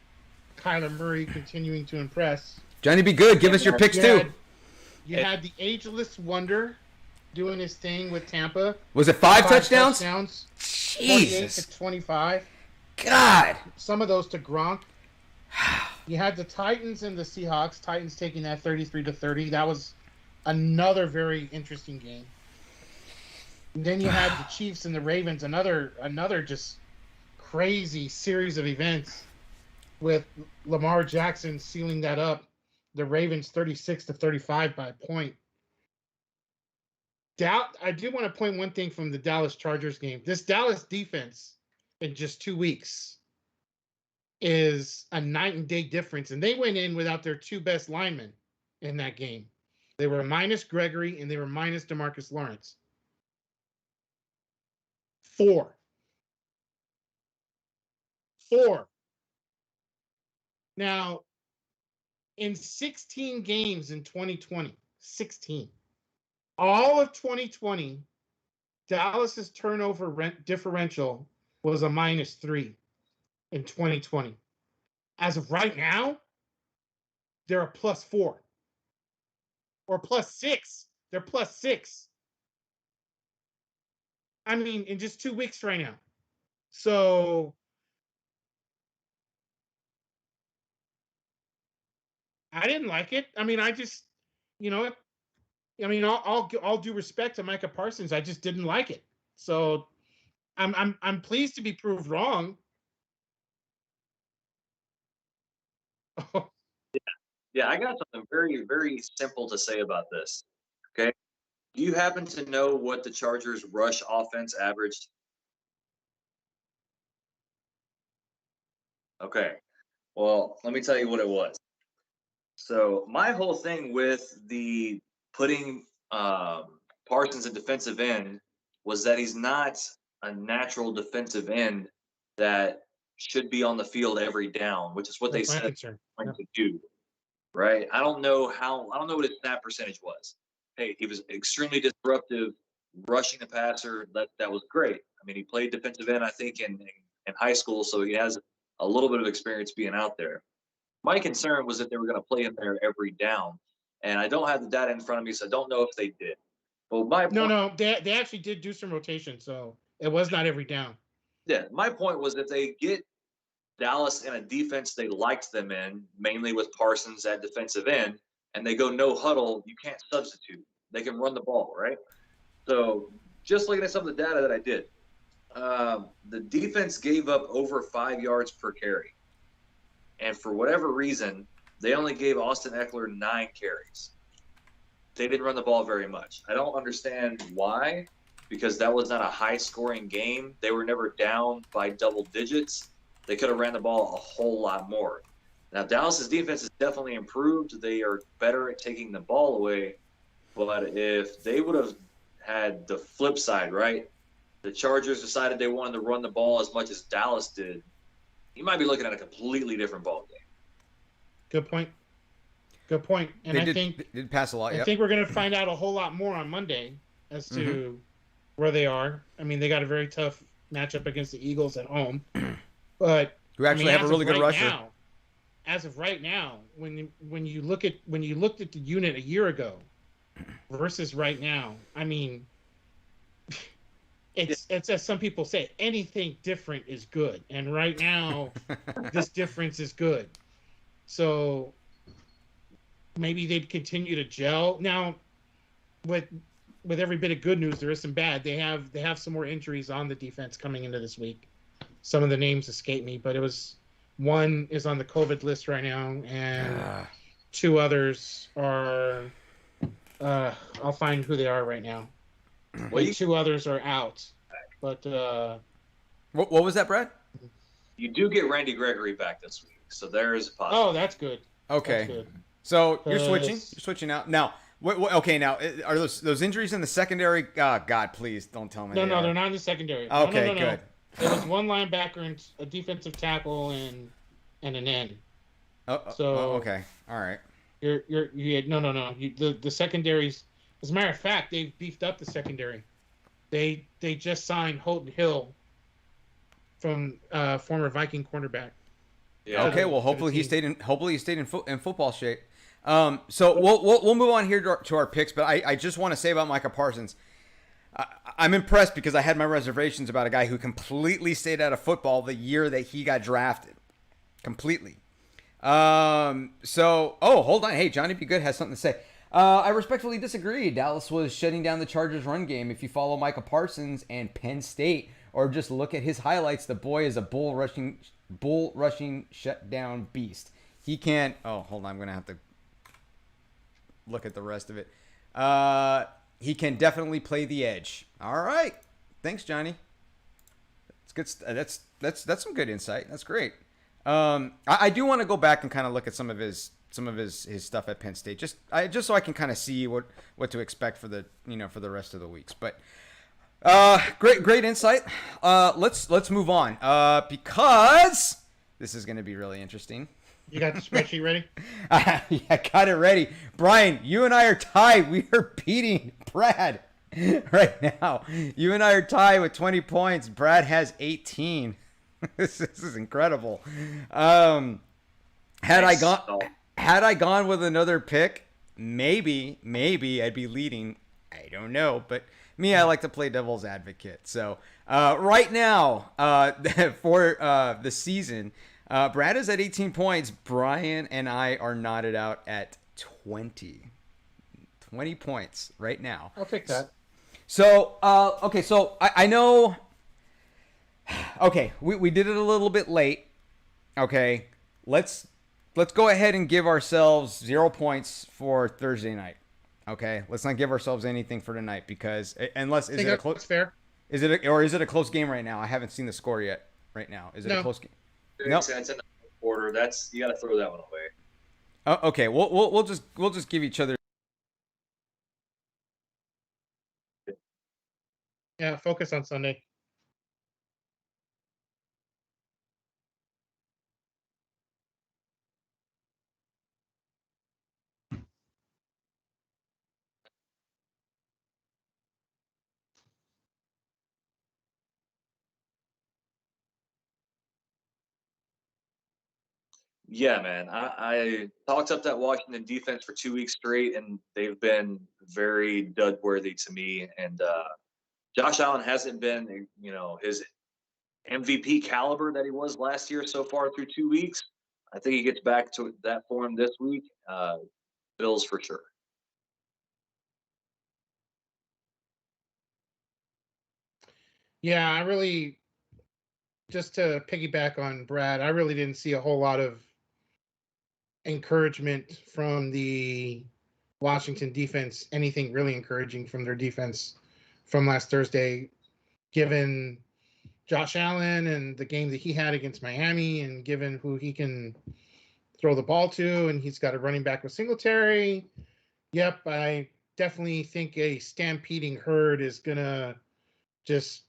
Speaker 2: Kyler Murray continuing to impress.
Speaker 3: Johnny, be good. Give us your picks too.
Speaker 2: You had the ageless wonder doing his thing with Tampa.
Speaker 3: Was it 5 touchdowns?
Speaker 2: Jesus. 48-25.
Speaker 3: God.
Speaker 2: Some of those to Gronk. You had the Titans and the Seahawks. Titans taking that 33-30. That was another very interesting game. And then you had the Chiefs and the Ravens. Another just crazy series of events with Lamar Jackson sealing that up. The Ravens 36-35 by a point. I do want to point one thing from the Dallas Chargers game. This Dallas defense in just 2 weeks is a night and day difference. And they went in without their 2 best linemen in that game. They were minus Gregory and they were minus DeMarcus Lawrence. 4. Now, in 16 games in 2020, 16. All of 2020, Dallas's turnover differential was a -3 in 2020. As of right now, they're a +4 or +6. They're +6. I mean, in just 2 weeks right now. So I didn't like it. I mean, I just, all due respect to Micah Parsons, I just didn't like it. So I'm pleased to be proved wrong.
Speaker 1: Yeah, I got something very, very simple to say about this. Okay. Do you happen to know what the Chargers' rush offense averaged? Okay. Well, let me tell you what it was. So my whole thing with the putting Parsons at defensive end was that he's not a natural defensive end that should be on the field every down, which is what they said they're going to do. Right? I don't know what his snap percentage was. Hey, he was extremely disruptive rushing the passer. That was great. I mean, he played defensive end, I think, in high school, so he has a little bit of experience being out there. My concern was that they were going to play him there every down, and I don't have the data in front of me, so I don't know if they did. But
Speaker 2: they actually did do some rotation, so it was not every down.
Speaker 1: Yeah, my point was that they get Dallas in a defense they liked them in, mainly with Parsons at defensive end, and they go no huddle. You can't substitute. They can run the ball, right? So just looking at some of the data that I did, the defense gave up over 5 yards per carry. And for whatever reason, they only gave Austin Eckler 9 carries. They didn't run the ball very much. I don't understand why, because that was not a high-scoring game. They were never down by double digits. They could have ran the ball a whole lot more. Now, Dallas's defense has definitely improved. They are better at taking the ball away. But if they would have had the flip side, right, the Chargers decided they wanted to run the ball as much as Dallas did, you might be looking at a completely different ball game.
Speaker 2: Good point. And
Speaker 3: they did pass a lot.
Speaker 2: I think we're going to find out a whole lot more on Monday as to where they are. I mean, they got a very tough matchup against the Eagles at home, but
Speaker 3: Who
Speaker 2: I mean,
Speaker 3: actually have a really good rusher.
Speaker 2: As of right now, when you look at when you looked at the unit a year ago versus right now, I mean, it's as some people say, anything different is good, and right now, this difference is good. So maybe they'd continue to gel. Now, with every bit of good news, there is some bad. They have some more injuries on the defense coming into this week. Some of the names escape me, but it was one is on the COVID list right now, and two others are. I'll find who they are right now.
Speaker 1: Well,
Speaker 2: two others are out, but
Speaker 3: What was that, Brad?
Speaker 1: you do get Randy Gregory back this week, so there is a possibility.
Speaker 2: oh, that's good.
Speaker 3: Okay.
Speaker 2: That's good.
Speaker 3: So you're switching. You're switching out now. Okay, now are those injuries in the secondary? Oh, God, please don't tell me.
Speaker 2: No, they're not in the secondary.
Speaker 3: Okay,
Speaker 2: no.
Speaker 3: good.
Speaker 2: There was one linebacker and a defensive tackle and an end.
Speaker 3: Okay, all right.
Speaker 2: No. The secondaries. As a matter of fact, they've beefed up the secondary. They just signed Holton Hill from former Viking cornerback.
Speaker 3: Yeah. Okay. Well, hopefully he stayed in football shape. So we'll move on here to our picks, but I just want to say about Micah Parsons. I'm impressed because I had my reservations about a guy who completely stayed out of football the year that he got drafted. Completely. Hold on. Hey, Johnny Be Good has something to say. I respectfully disagree. Dallas was shutting down the Chargers' run game. If you follow Micah Parsons and Penn State, or just look at his highlights, the boy is a bull rushing shutdown beast. He can't. Oh, hold on. I'm gonna have to look at the rest of it. He can definitely play the edge. All right. Thanks, Johnny. That's good. That's some good insight. That's great. I do want to go back and kind of look at some of his stuff at Penn State, just so I can kind of see what to expect for the rest of the weeks. But great insight. Let's move on because this is going to be really interesting.
Speaker 2: You got the spreadsheet ready?
Speaker 3: I got it ready. Brian, you and I are tied. We are beating Brad right now. You and I are tied with 20 points. Brad has 18. This is incredible. Had I gone with another pick, maybe I'd be leading. I don't know, but me, I like to play devil's advocate. So right now, for the season, Brad is at 18 points. Brian and I are knotted out at 20 points right now.
Speaker 2: I'll take that.
Speaker 3: So okay, so I know. Okay, we did it a little bit late. Okay, let's go ahead and give ourselves 0 points for Thursday night. Okay, let's not give ourselves anything for tonight because unless is it a close
Speaker 2: fair?
Speaker 3: Is it a close game right now? I haven't seen the score yet. Right now, is it a close game?
Speaker 1: No, it's in the quarter. That's you got to throw that one away.
Speaker 3: Okay, we'll just give each other.
Speaker 2: Yeah, focus on Sunday.
Speaker 1: Yeah, man. I talked up that Washington defense for 2 weeks straight, and they've been very dud worthy to me. And Josh Allen hasn't been, his MVP caliber that he was last year so far through 2 weeks. I think he gets back to that form this week. Bills for sure.
Speaker 2: Yeah, just to piggyback on Brad, I really didn't see a whole lot of encouragement from the Washington defense, anything really encouraging from their defense from last Thursday, given Josh Allen and the game that he had against Miami, and given who he can throw the ball to, and he's got a running back with Singletary. Yep, I definitely think a stampeding herd is going to just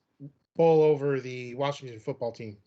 Speaker 2: bowl over the Washington football team.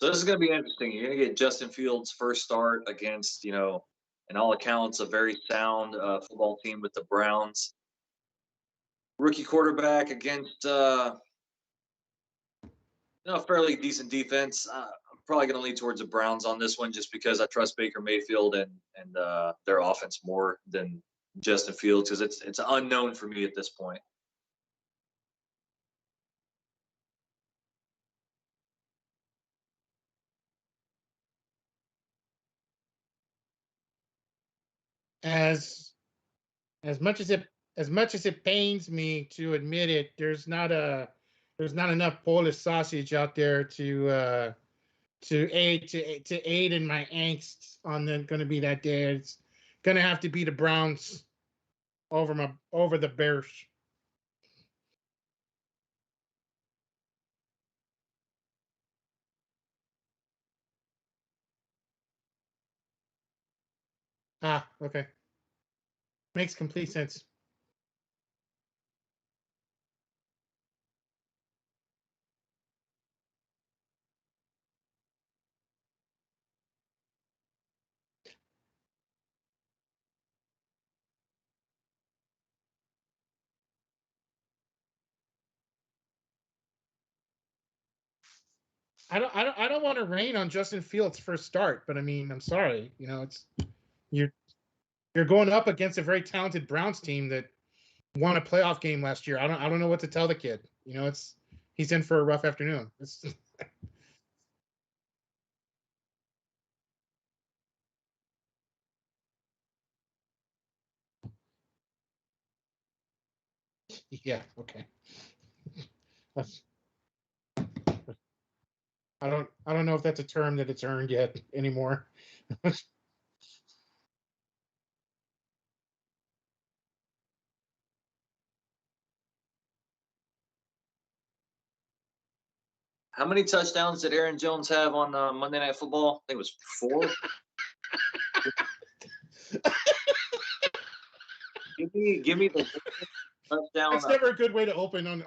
Speaker 1: So this is going to be interesting. You're going to get Justin Fields' first start against, in all accounts, a very sound football team with the Browns. Rookie quarterback against fairly decent defense. I'm probably going to lean towards the Browns on this one just because I trust Baker Mayfield and their offense more than Justin Fields because it's unknown for me at this point.
Speaker 2: As as much as it pains me to admit it, there's not enough Polish sausage out there to aid in my angst on the going to be that day. It's going to have to be the Browns over the Bears. Ah, okay. Makes complete sense. I don't want to rain on Justin Fields' first start, but I mean, I'm sorry. It's you're you're going up against a very talented Browns team that won a playoff game last year. I don't know what to tell the kid. He's in for a rough afternoon. Yeah, okay. I don't know if that's a term that it's earned yet anymore.
Speaker 1: How many touchdowns did Aaron Jones have on Monday Night Football? I think it was 4. give me the touchdown.
Speaker 2: That's never a good way to open on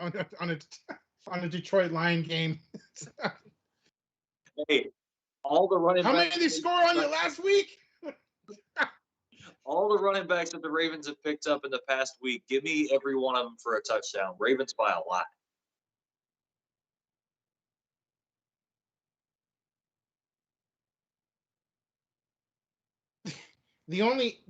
Speaker 2: a Detroit Lion game.
Speaker 1: Hey, all the running
Speaker 2: How
Speaker 1: backs.
Speaker 2: many did they score on you last week?
Speaker 1: All the running backs that the Ravens have picked up in the past week, give me every one of them for a touchdown. Ravens by a lot.
Speaker 2: The only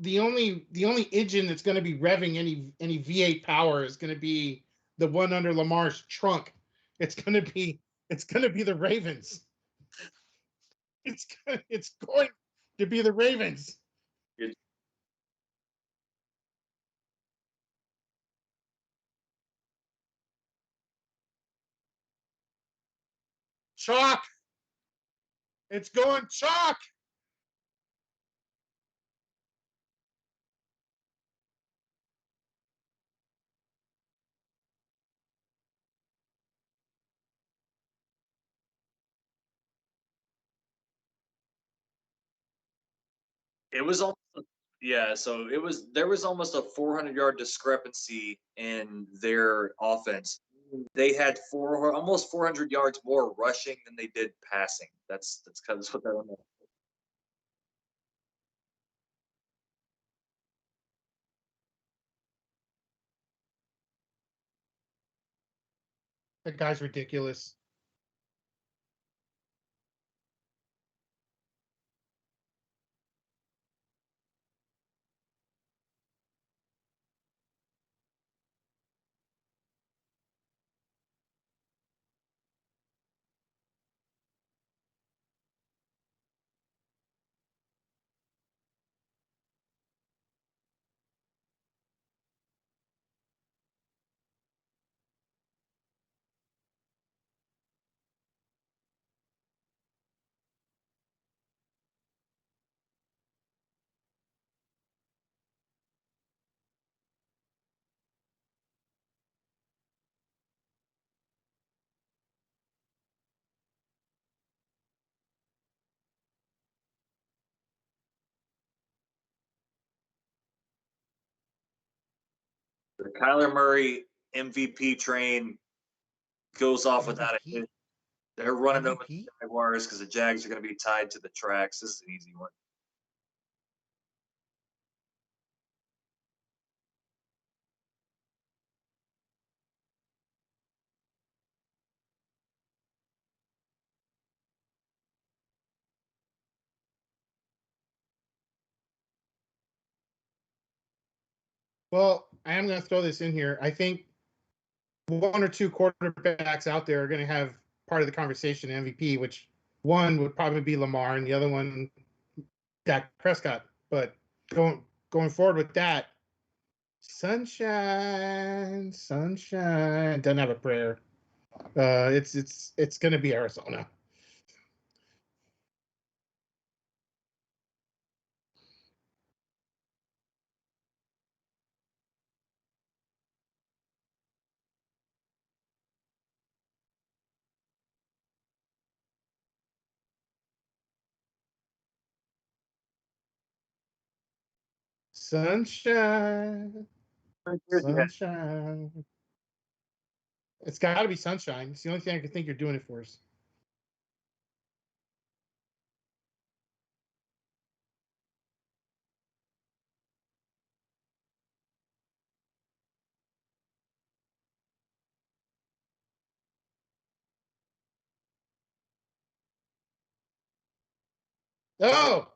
Speaker 2: engine that's going to be revving any V8 power is going to be the one under Lamar's trunk. It's going to be the Ravens. It's going to be the Ravens. Chalk. It's going chalk.
Speaker 1: It was almost so there was almost a 400-yard discrepancy in their offense. They had almost 400 yards more rushing than they did passing. That's kind of what that meant.
Speaker 2: That guy's ridiculous.
Speaker 1: The Kyler Murray MVP train goes off without a
Speaker 2: MVP.
Speaker 1: hit. They're running over
Speaker 2: MVP?
Speaker 1: the Jaguars because the Jags are going to be tied to the tracks. This is an easy one.
Speaker 2: Well, I am going to throw this in here. I think one or two quarterbacks out there are going to have part of the conversation MVP, which one would probably be Lamar and the other one Dak Prescott. But going forward with that, sunshine, sunshine doesn't have a prayer. It's going to be Arizona. Sunshine,
Speaker 1: Yeah.
Speaker 2: sunshine. It's got to be sunshine. It's the only thing I can think you're doing it for us. Oh,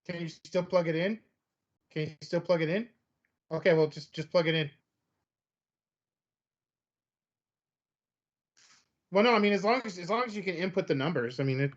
Speaker 2: can you still plug it in? Can you still plug it in? Okay, well just plug it in. Well, no, I mean as long as you can input the numbers, I mean it.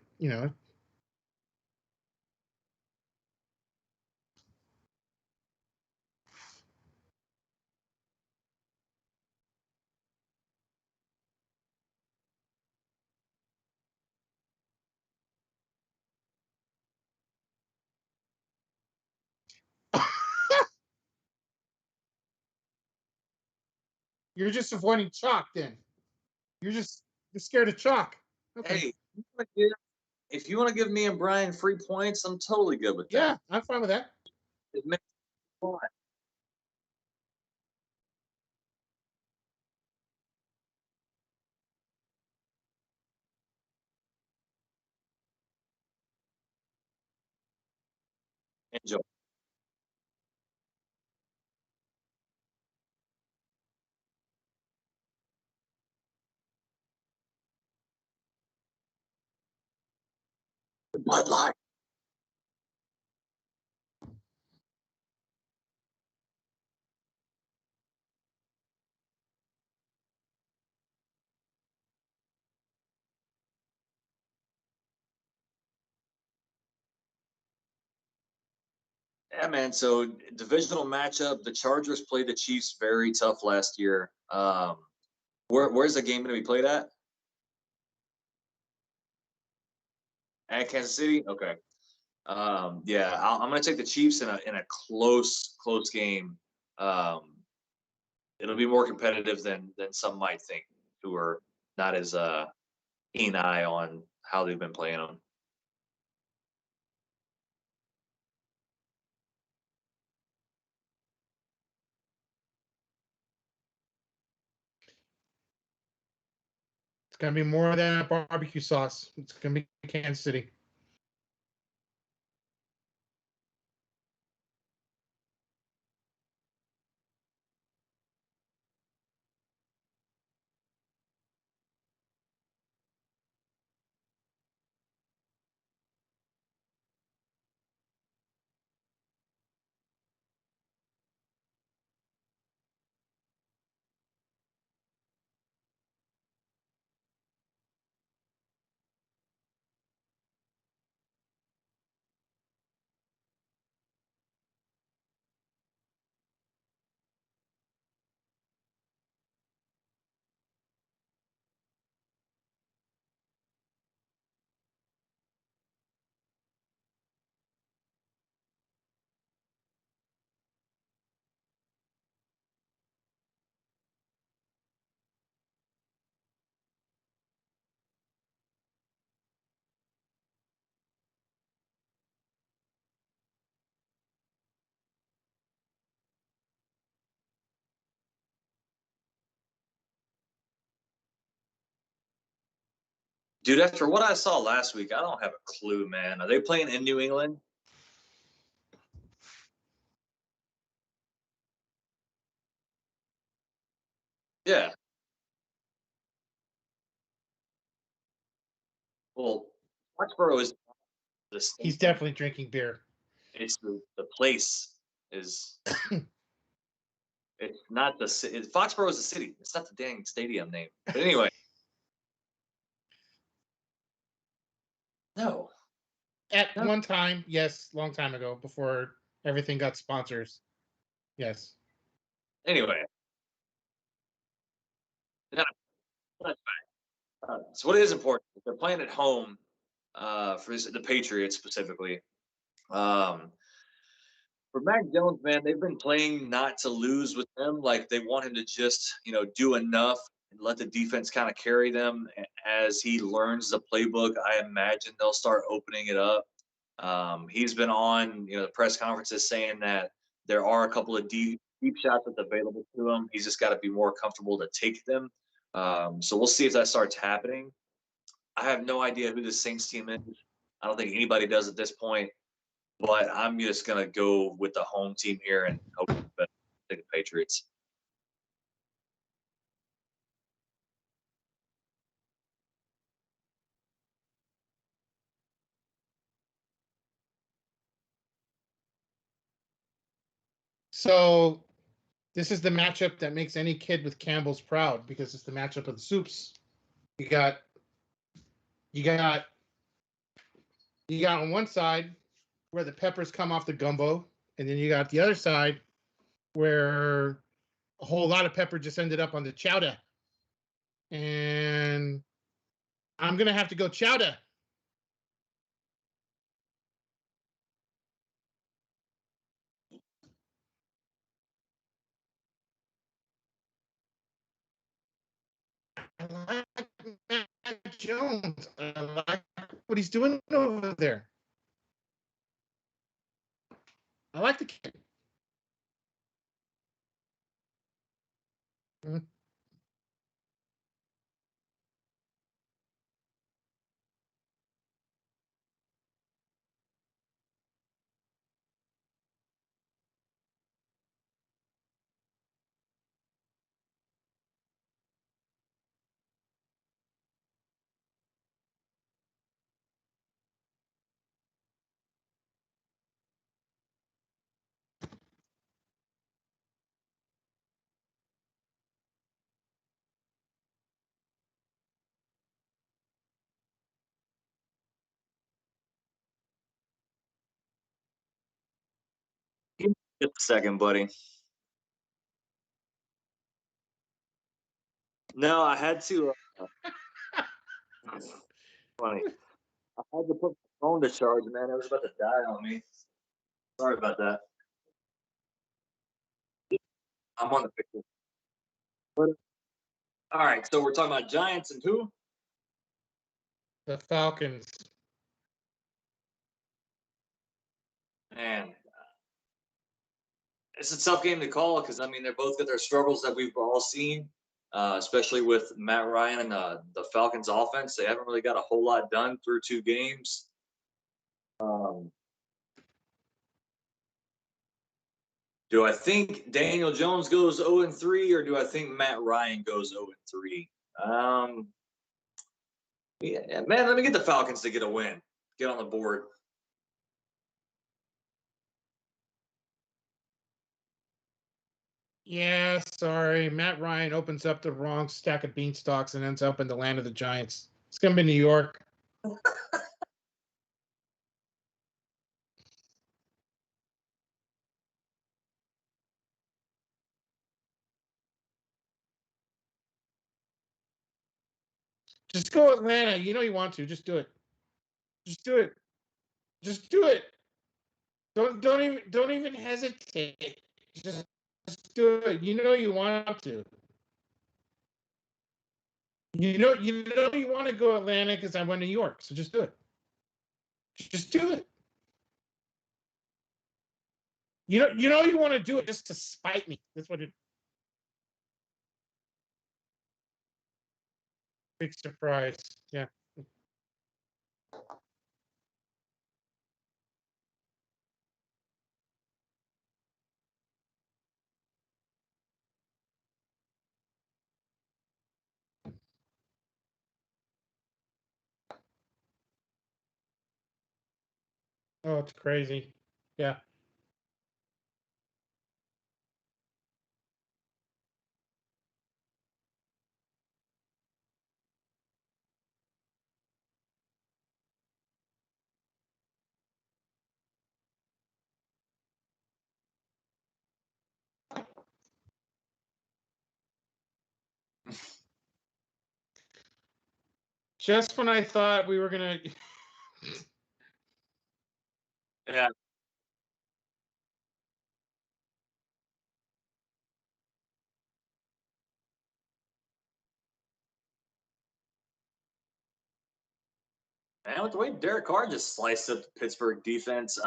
Speaker 2: You're just avoiding chalk then. You're scared of chalk. Okay.
Speaker 1: Hey, if you want to give me and Brian free points, I'm totally good with that.
Speaker 2: Yeah, I'm fine with that.
Speaker 1: It makes fun. Enjoy. Bud Light. Yeah, man. So divisional matchup. The Chargers played the Chiefs very tough last year. Where's the game going to be played at? At Kansas City. Okay. Yeah, I'm going to take the Chiefs in a close game. Um, it'll be more competitive than some might think, who are not as keen eye on how they've been playing them.
Speaker 2: It's gonna be more than a barbecue sauce. It's gonna be Kansas City.
Speaker 1: Dude, after what I saw last week, I don't have a clue, man. Are they playing in New England? Yeah. Well, Foxborough is the
Speaker 2: He's
Speaker 1: state.
Speaker 2: definitely drinking beer.
Speaker 1: It's the place is. It's not the city. Foxborough is a city. It's not the dang stadium name. But anyway, no,
Speaker 2: At
Speaker 1: no.
Speaker 2: one time, yes, long time ago, before everything got sponsors. Yes.
Speaker 1: Anyway, no, that's fine. So what is important? They're playing at home for the Patriots specifically. Um, for Mac Jones, man, they've been playing not to lose with him. Like they want him to just, do enough and let the defense kind of carry them as he learns the playbook. I imagine they'll start opening it up. He's been on, the press conferences saying that there are a couple of deep shots that's available to him. He's just got to be more comfortable to take them. So we'll see if that starts happening. I have no idea who the Saints team is. I don't think anybody does at this point. But I'm just gonna go with the home team here and hope that the Patriots.
Speaker 2: So this is the matchup that makes any kid with Campbell's proud because it's the matchup of the soups. You got you got you got on one side where the peppers come off the gumbo, and then you got the other side where a whole lot of pepper just ended up on the chowder. And I'm gonna have to go chowder. I like Matt Jones. I like what he's doing over there. I like the kid.
Speaker 1: Give me just a second, buddy. No, I had to. Funny. I had to put my phone to charge, man. It was about to die on me. Sorry about that. I'm on the picture. But, all right, so we're talking about Giants and who?
Speaker 2: The Falcons.
Speaker 1: Man, it's a tough game to call because I mean they're both got their struggles that we've all seen, especially with Matt Ryan and the Falcons offense. They haven't really got a whole lot done through 2 games. Um, do I think Daniel Jones goes 0-3, or do I think Matt Ryan goes 0-3? Yeah, man, let me get the Falcons to get a win, get on the board.
Speaker 2: Yeah, sorry. Matt Ryan opens up the wrong stack of beanstalks and ends up in the land of the Giants. It's going to be New York. Just go Atlanta. You know you want to. Just do it. Just do it. Just do it. Don't even hesitate. Just do it. You know you want to. You know you want to go Atlanta because I went to New York. So just do it. Just do it. You know you want to do it just to spite me. That's what it. Big surprise. Yeah. Oh, it's crazy. Yeah. Just when I thought we were gonna
Speaker 1: Yeah, man, with the way Derek Carr just sliced up the Pittsburgh defense,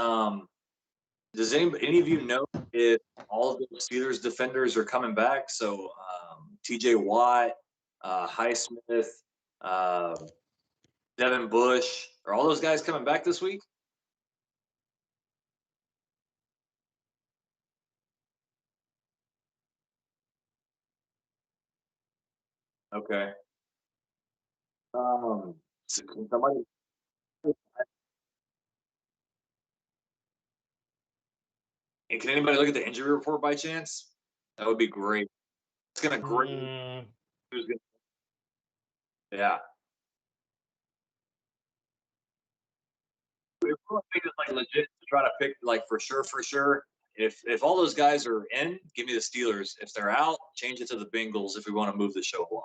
Speaker 1: does any of you know if all of the Steelers defenders are coming back? So T.J. Watt, Highsmith, uh, Devin Bush, are all those guys coming back this week? Okay. Can somebody, and can anybody look at the injury report by chance? That would be great. It's gonna great. Who's gonna, yeah. If we're gonna make this like legit to try to pick like for sure. If all those guys are in, give me the Steelers. If they're out, change it to the Bengals if we want to move the show along.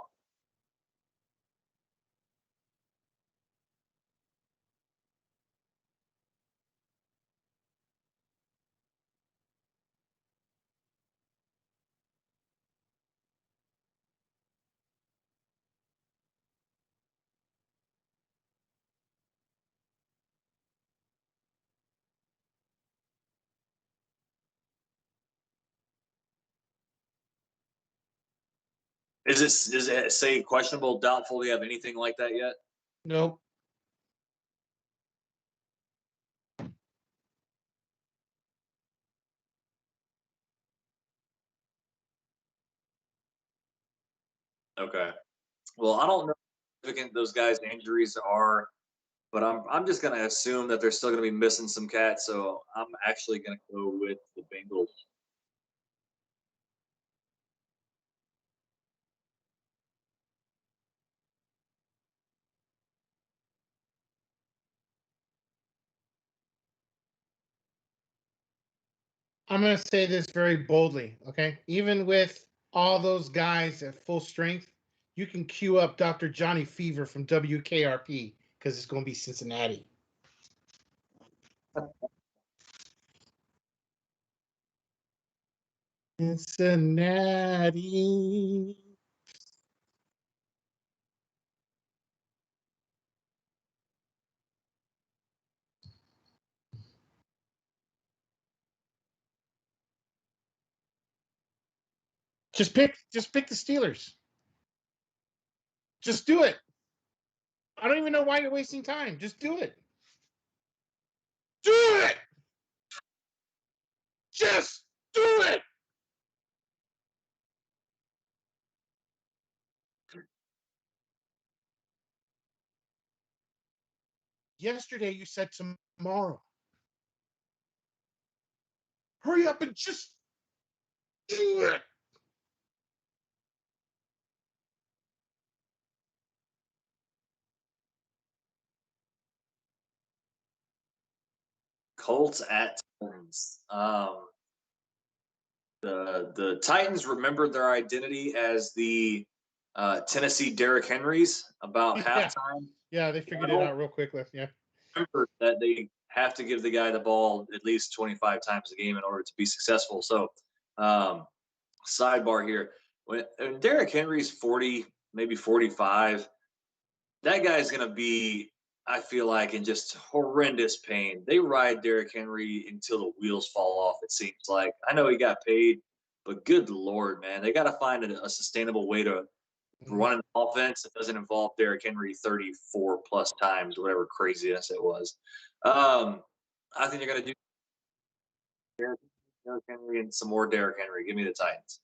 Speaker 1: Is it say questionable, doubtful? Do you have anything like that yet?
Speaker 2: Nope.
Speaker 1: Okay. Well, I don't know how significant those guys' injuries are, but I'm just gonna assume that they're still gonna be missing some cats. So I'm actually gonna go with the Bengals.
Speaker 2: I'm going to say this very boldly, okay? Even with all those guys at full strength, you can queue up Dr. Johnny Fever from WKRP because it's going to be Cincinnati. Cincinnati. Just pick the Steelers. Just do it. I don't even know why you're wasting time. Just do it. Do it. Just do it. Yesterday you said tomorrow. Hurry up and just do it.
Speaker 1: Colts at Titans. The Titans remembered their identity as the Tennessee Derrick Henrys about
Speaker 2: Yeah.
Speaker 1: halftime.
Speaker 2: Yeah, they figured it out real quickly. Yeah.
Speaker 1: Remember that they have to give the guy the ball at least 25 times a game in order to be successful. So, sidebar here: when Derrick Henry's 40, maybe 45, that guy's going to be, I feel like, in just horrendous pain. They ride Derrick Henry until the wheels fall off, it seems like. I know he got paid, but good Lord, man. They got to find a sustainable way to run an offense that doesn't involve Derrick Henry 34 plus times, whatever craziness it was. I think they're going to do Derrick Henry and some more Derrick Henry. Give me the Titans.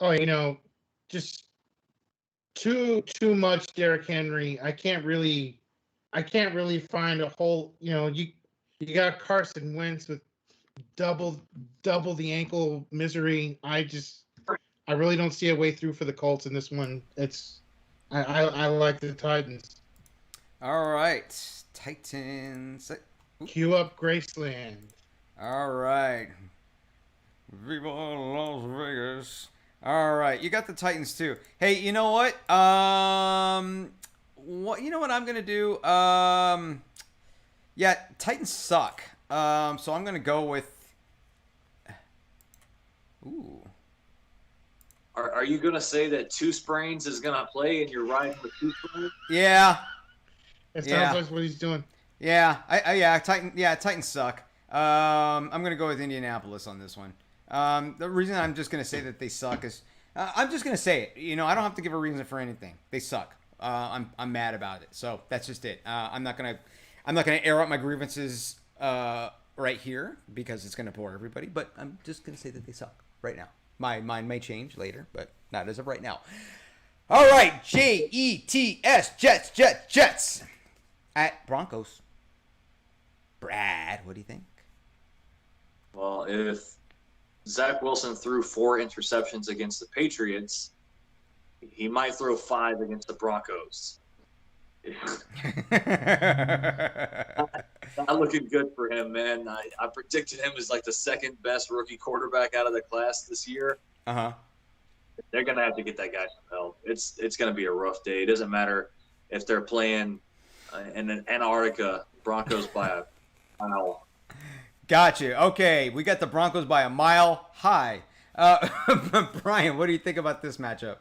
Speaker 2: Oh, just too much Derrick Henry. I can't really find a whole. You got Carson Wentz with double the ankle misery. I really don't see a way through for the Colts in this one. I like the Titans.
Speaker 3: All right, Titans.
Speaker 2: Cue up Graceland.
Speaker 3: All right. Viva Las Vegas. All right, you got the Titans too. Hey, you know what? You know what I'm gonna do? Yeah, Titans suck. So I'm gonna go with. Ooh.
Speaker 1: Are you gonna say that Two Sprains is gonna play and you're riding with Two Sprains?
Speaker 3: Yeah.
Speaker 2: It sounds like what he's doing.
Speaker 3: Yeah. Titans suck. I'm gonna go with Indianapolis on this one. The reason I'm just gonna say that they suck is I'm just gonna say it. I don't have to give a reason for anything. They suck. I'm mad about it. So that's just it. I'm not gonna air out my grievances right here because it's gonna bore everybody. But I'm just gonna say that they suck right now. My mind may change later, but not as of right now. All right, Jets, Jets at Broncos. Brad, what do you think?
Speaker 1: Well, if Zach Wilson threw 4 interceptions against the Patriots, he might throw 5 against the Broncos. Not looking good for him, man. I predicted him as like the second best rookie quarterback out of the class this year.
Speaker 3: Uh-huh.
Speaker 1: They're gonna have to get that guy some help. It's gonna be a rough day. It doesn't matter if they're playing in Antarctica, Broncos by a mile.
Speaker 3: Gotcha. Okay, we got the Broncos by a mile high. Brian, what do you think about this matchup?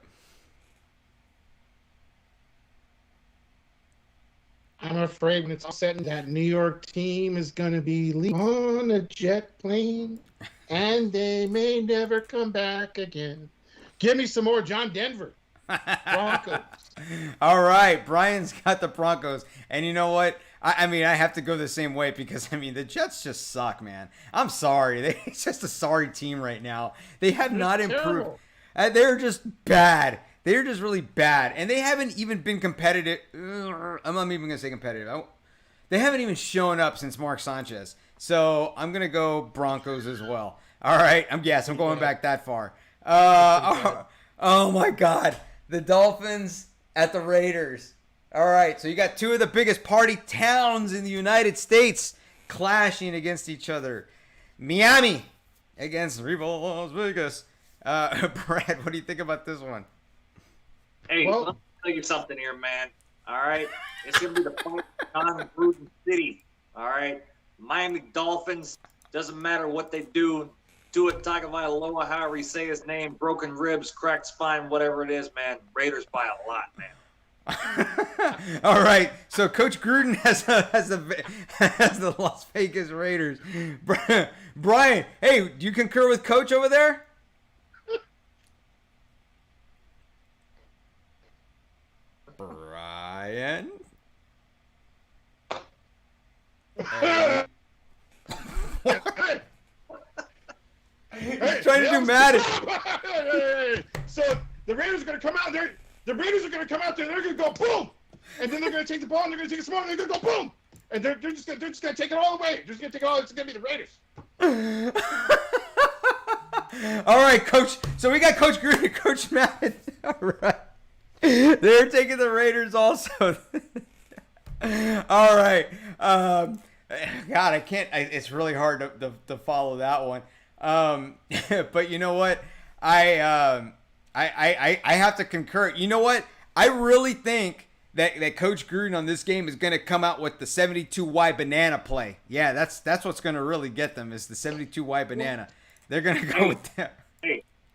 Speaker 2: I'm afraid when it's all said and that New York team is going to be on a jet plane, and they may never come back again. Give me some more John Denver. Broncos.
Speaker 3: All right, Brian's got the Broncos, and you know what? I mean, I have to go the same way because the Jets just suck, man. I'm sorry, it's just a sorry team right now. They have not improved. They're just bad. They're just really bad, and they haven't even been competitive. I'm not even gonna say competitive. They haven't even shown up since Mark Sanchez. So I'm gonna go Broncos as well. All right, I'm going back that far. Oh my God, the Dolphins at the Raiders. All right, so you got two of the biggest party towns in the United States clashing against each other. Miami against Viva Las Vegas. Brad, what do you think about this one?
Speaker 1: Hey, let me tell you something here, man. All right? It's going to be the fight on Gruden City. All right? Miami Dolphins, doesn't matter what they do. Do it Tagovailoa, however you say his name, broken ribs, cracked spine, whatever it is, man. Raiders by a lot, man.
Speaker 3: All right, so Coach Gruden has the Las Vegas Raiders. Brian, hey, do you concur with Coach over there? Brian? He's trying to do mad.
Speaker 2: So the Raiders are going to come out there. The Raiders are going to come out there. They're going to go boom, and then they're going to take the ball and they're going to take a small. And they're going to go boom, and they're just going to take it all away. They're just going to take it all. It's going to be the Raiders.
Speaker 3: All right, Coach. So we got Coach Gruden and Coach Madden. All right. They're taking the Raiders also. All right. God, I can't. It's really hard to follow that one. But you know what? I have to concur. You know what? I really think that Coach Gruden on this game is going to come out with the 72Y banana play. Yeah, that's what's going to really get them is the 72Y banana. They're going to go with that.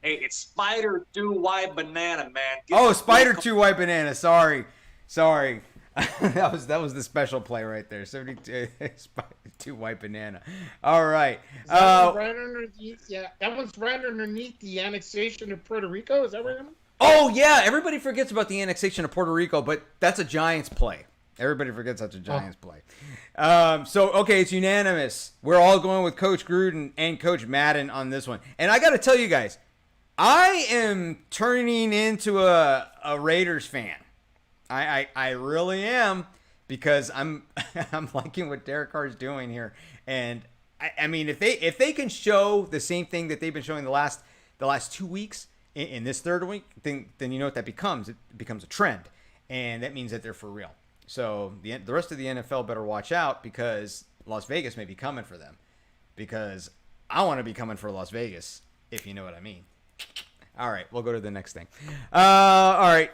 Speaker 1: Hey, it's Spider 2Y banana, man.
Speaker 3: Spider 2Y banana. Sorry. that was the special play right there. 72 2Y banana. All right.
Speaker 2: Right underneath, yeah, that one's right underneath the annexation of Puerto Rico. Is that right?
Speaker 3: Oh yeah, everybody forgets about the annexation of Puerto Rico, but that's a Giants play. Everybody forgets that's a Giants play. So okay, it's unanimous. We're all going with Coach Gruden and Coach Madden on this one. And I got to tell you guys, I am turning into a Raiders fan. I really am, because I'm I'm liking what Derek Carr is doing here, and I mean, if they can show the same thing that they've been showing the last 2 weeks in this third week, then you know what that becomes. It becomes a trend, and that means that they're for real. So the rest of the NFL better watch out, because Las Vegas may be coming for them, because I want to be coming for Las Vegas, if you know what I mean. All right, we'll go to the next thing. All right,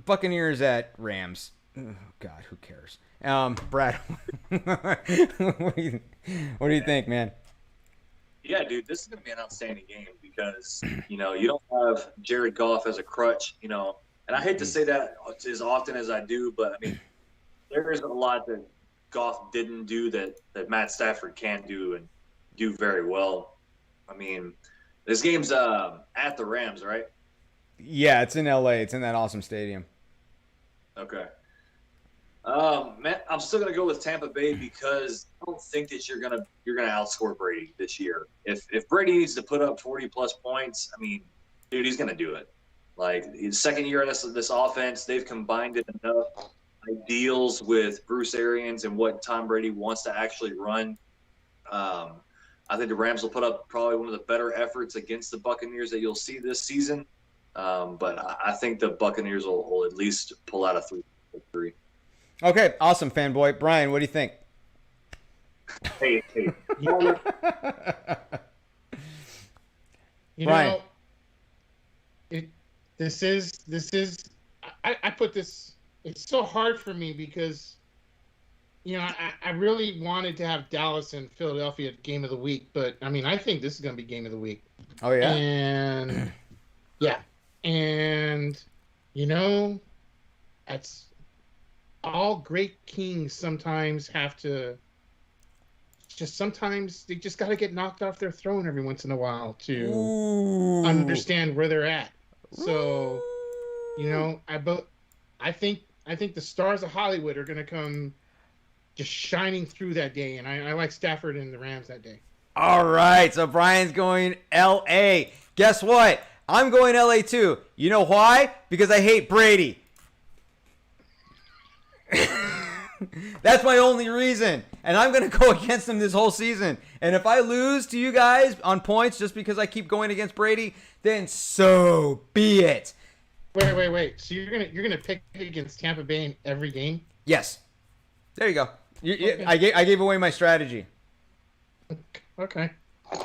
Speaker 3: Buccaneers at Rams. Oh, God, who cares? Brad, what do you think, man?
Speaker 1: Yeah, dude, this is going to be an outstanding game because, you don't have Jared Goff as a crutch, and I hate to say that as often as I do, but, I mean, there is a lot that Goff didn't do that Matt Stafford can do and do very well. I mean, this game's at the Rams, right?
Speaker 3: Yeah, it's in LA. It's in that awesome stadium.
Speaker 1: Okay. Man, I'm still gonna go with Tampa Bay because I don't think that you're gonna outscore Brady this year. If Brady needs to put up 40+ points, I mean, dude, he's gonna do it. Like, his second year in this offense, they've combined it enough ideals with Bruce Arians and what Tom Brady wants to actually run. I think the Rams will put up probably one of the better efforts against the Buccaneers that you'll see this season. But I think the Buccaneers will at least pull out a 3-3.
Speaker 3: Okay, awesome, fanboy. Brian, what do you think?
Speaker 1: Hey.
Speaker 2: Brian. This is I put this, it's so hard for me because I really wanted to have Dallas and Philadelphia game of the week, but I mean, I think this is going to be game of the week.
Speaker 3: Oh yeah.
Speaker 2: And yeah. And that's all great kings sometimes have to sometimes they just got to get knocked off their throne every once in a while to understand where they're at. So, I think the stars of Hollywood are going to come just shining through that day, and I like Stafford and the Rams that day.
Speaker 3: All right, so Brian's going L.A. Guess what? I'm going L.A. too. You know why? Because I hate Brady. That's my only reason. And I'm going to go against him this whole season. And if I lose to you guys on points just because I keep going against Brady, then so be it.
Speaker 2: Wait. So you're gonna pick against Tampa Bay in every game?
Speaker 3: Yes. There you go.
Speaker 2: Okay.
Speaker 3: I gave away my strategy.
Speaker 2: Okay.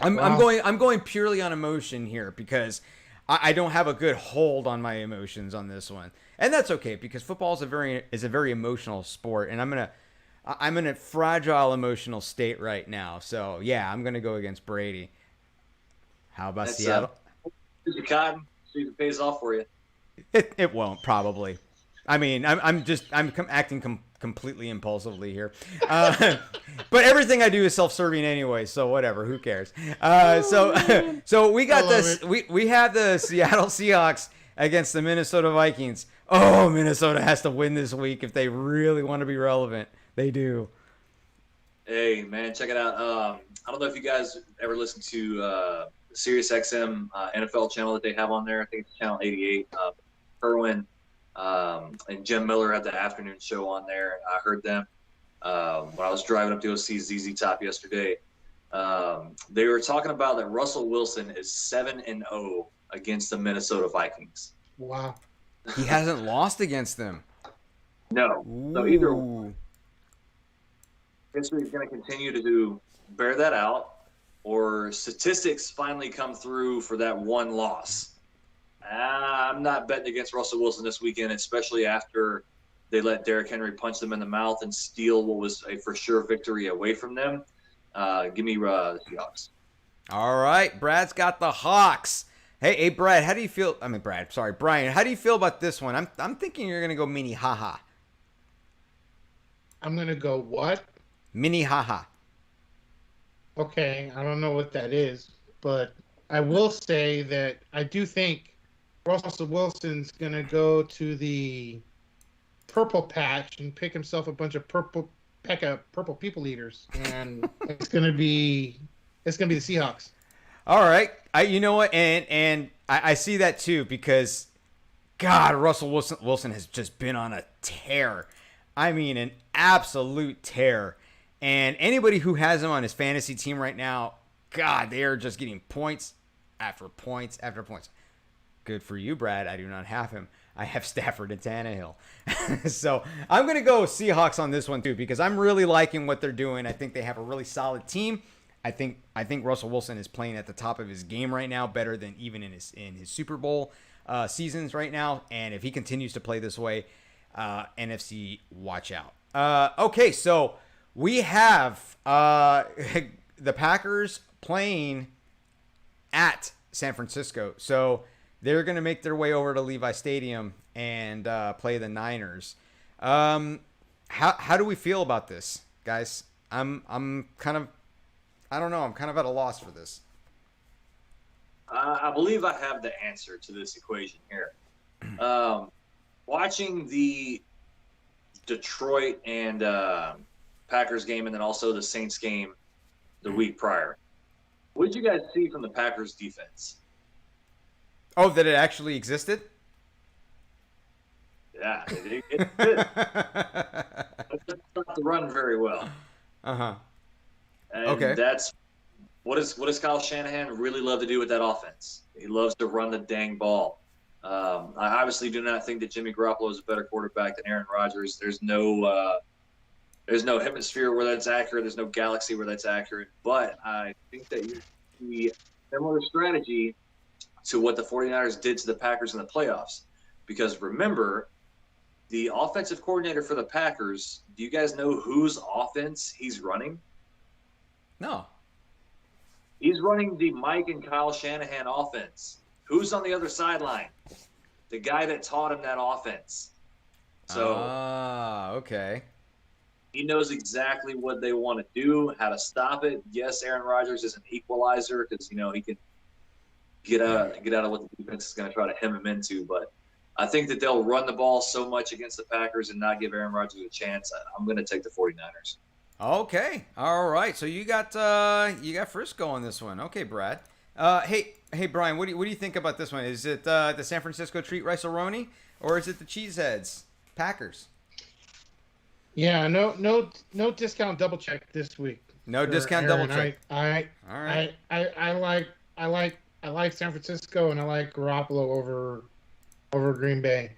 Speaker 3: I'm going purely on emotion here because I don't have a good hold on my emotions on this one, and that's okay because football is a very emotional sport, and I'm in a fragile emotional state right now. So yeah, I'm gonna go against Brady. How about Seattle?
Speaker 1: Your cotton, see if it pays off for you.
Speaker 3: It won't probably. I mean, I'm acting completely impulsively here, but everything I do is self-serving anyway. So whatever, who cares? So we got this. We have the Seattle Seahawks against the Minnesota Vikings. Oh, Minnesota has to win this week if they really want to be relevant. They do.
Speaker 1: Hey man, check it out. I don't know if you guys ever listen to Sirius XM NFL channel that they have on there. I think it's channel 88. Kerwin and Jim Miller had the afternoon show on there. I heard them when I was driving up to go see ZZ Top yesterday. They were talking about that Russell Wilson is 7-0 against the Minnesota Vikings.
Speaker 2: Wow.
Speaker 3: He hasn't lost against them.
Speaker 1: No. So either history is going to continue to bear that out, or statistics finally come through for that one loss. I'm not betting against Russell Wilson this weekend, especially after they let Derrick Henry punch them in the mouth and steal what was a for sure victory away from them. Give me the Seahawks.
Speaker 3: All right, Brad's got the Hawks. Hey, Brad, how do you feel? I mean, Brian, how do you feel about this one? I'm thinking you're gonna go mini haha.
Speaker 2: I'm gonna go what?
Speaker 3: Mini haha.
Speaker 2: Okay, I don't know what that is, but I will say that I do think Russell Wilson's going to go to the purple patch and pick himself a bunch of purple people eaters, and it's going to be the Seahawks.
Speaker 3: All right, You know what, and I see that too because, God, Russell Wilson has just been on a tear. I mean, an absolute tear. And anybody who has him on his fantasy team right now, God, they are just getting points after points after points. Good for you, Brad. I do not have him. I have Stafford and Tannehill. So I'm going to go Seahawks on this one too because I'm really liking what they're doing. I think they have a really solid team. I think Russell Wilson is playing at the top of his game right now, better than even in his Super Bowl seasons right now. And if he continues to play this way, NFC, watch out. Okay, so we have the Packers playing at San Francisco. So they're going to make their way over to Levi Stadium and play the Niners. How do we feel about this, guys? I'm kind of, I don't know. I'm kind of at a loss for this.
Speaker 1: I believe I have the answer to this equation here. Watching the Detroit and Packers game and then also the Saints game the week prior, what did you guys see from the Packers defense?
Speaker 3: Oh, that it actually existed?
Speaker 1: Yeah, it did. It's not to run very well.
Speaker 3: Uh-huh.
Speaker 1: And
Speaker 3: okay.
Speaker 1: That's what does Kyle Shanahan really love to do with that offense? He loves to run the dang ball. I obviously do not think that Jimmy Garoppolo is a better quarterback than Aaron Rodgers. There's no hemisphere where that's accurate. There's no galaxy where that's accurate. But I think that you see similar strategy to what the 49ers did to the Packers in the playoffs. Because remember, the offensive coordinator for the Packers, do you guys know whose offense he's running?
Speaker 3: No.
Speaker 1: He's running the Mike and Kyle Shanahan offense. Who's on the other sideline? The guy that taught him that offense. So
Speaker 3: okay.
Speaker 1: He knows exactly what they want to do, how to stop it. Yes, Aaron Rodgers is an equalizer because he can get out of what the defense is going to try to hem him into. But I think that they'll run the ball so much against the Packers and not give Aaron Rodgers a chance. I'm going to take the 49ers.
Speaker 3: Okay. All right. So you got Frisco on this one. Okay, Brad. Hey, Brian. What do you think about this one? Is it the San Francisco Treat Rice-A-Roni or is it the Cheeseheads Packers?
Speaker 2: Yeah. No discount double check this week.
Speaker 3: No discount double check.
Speaker 2: All right. I like San Francisco and I like Garoppolo over Green Bay.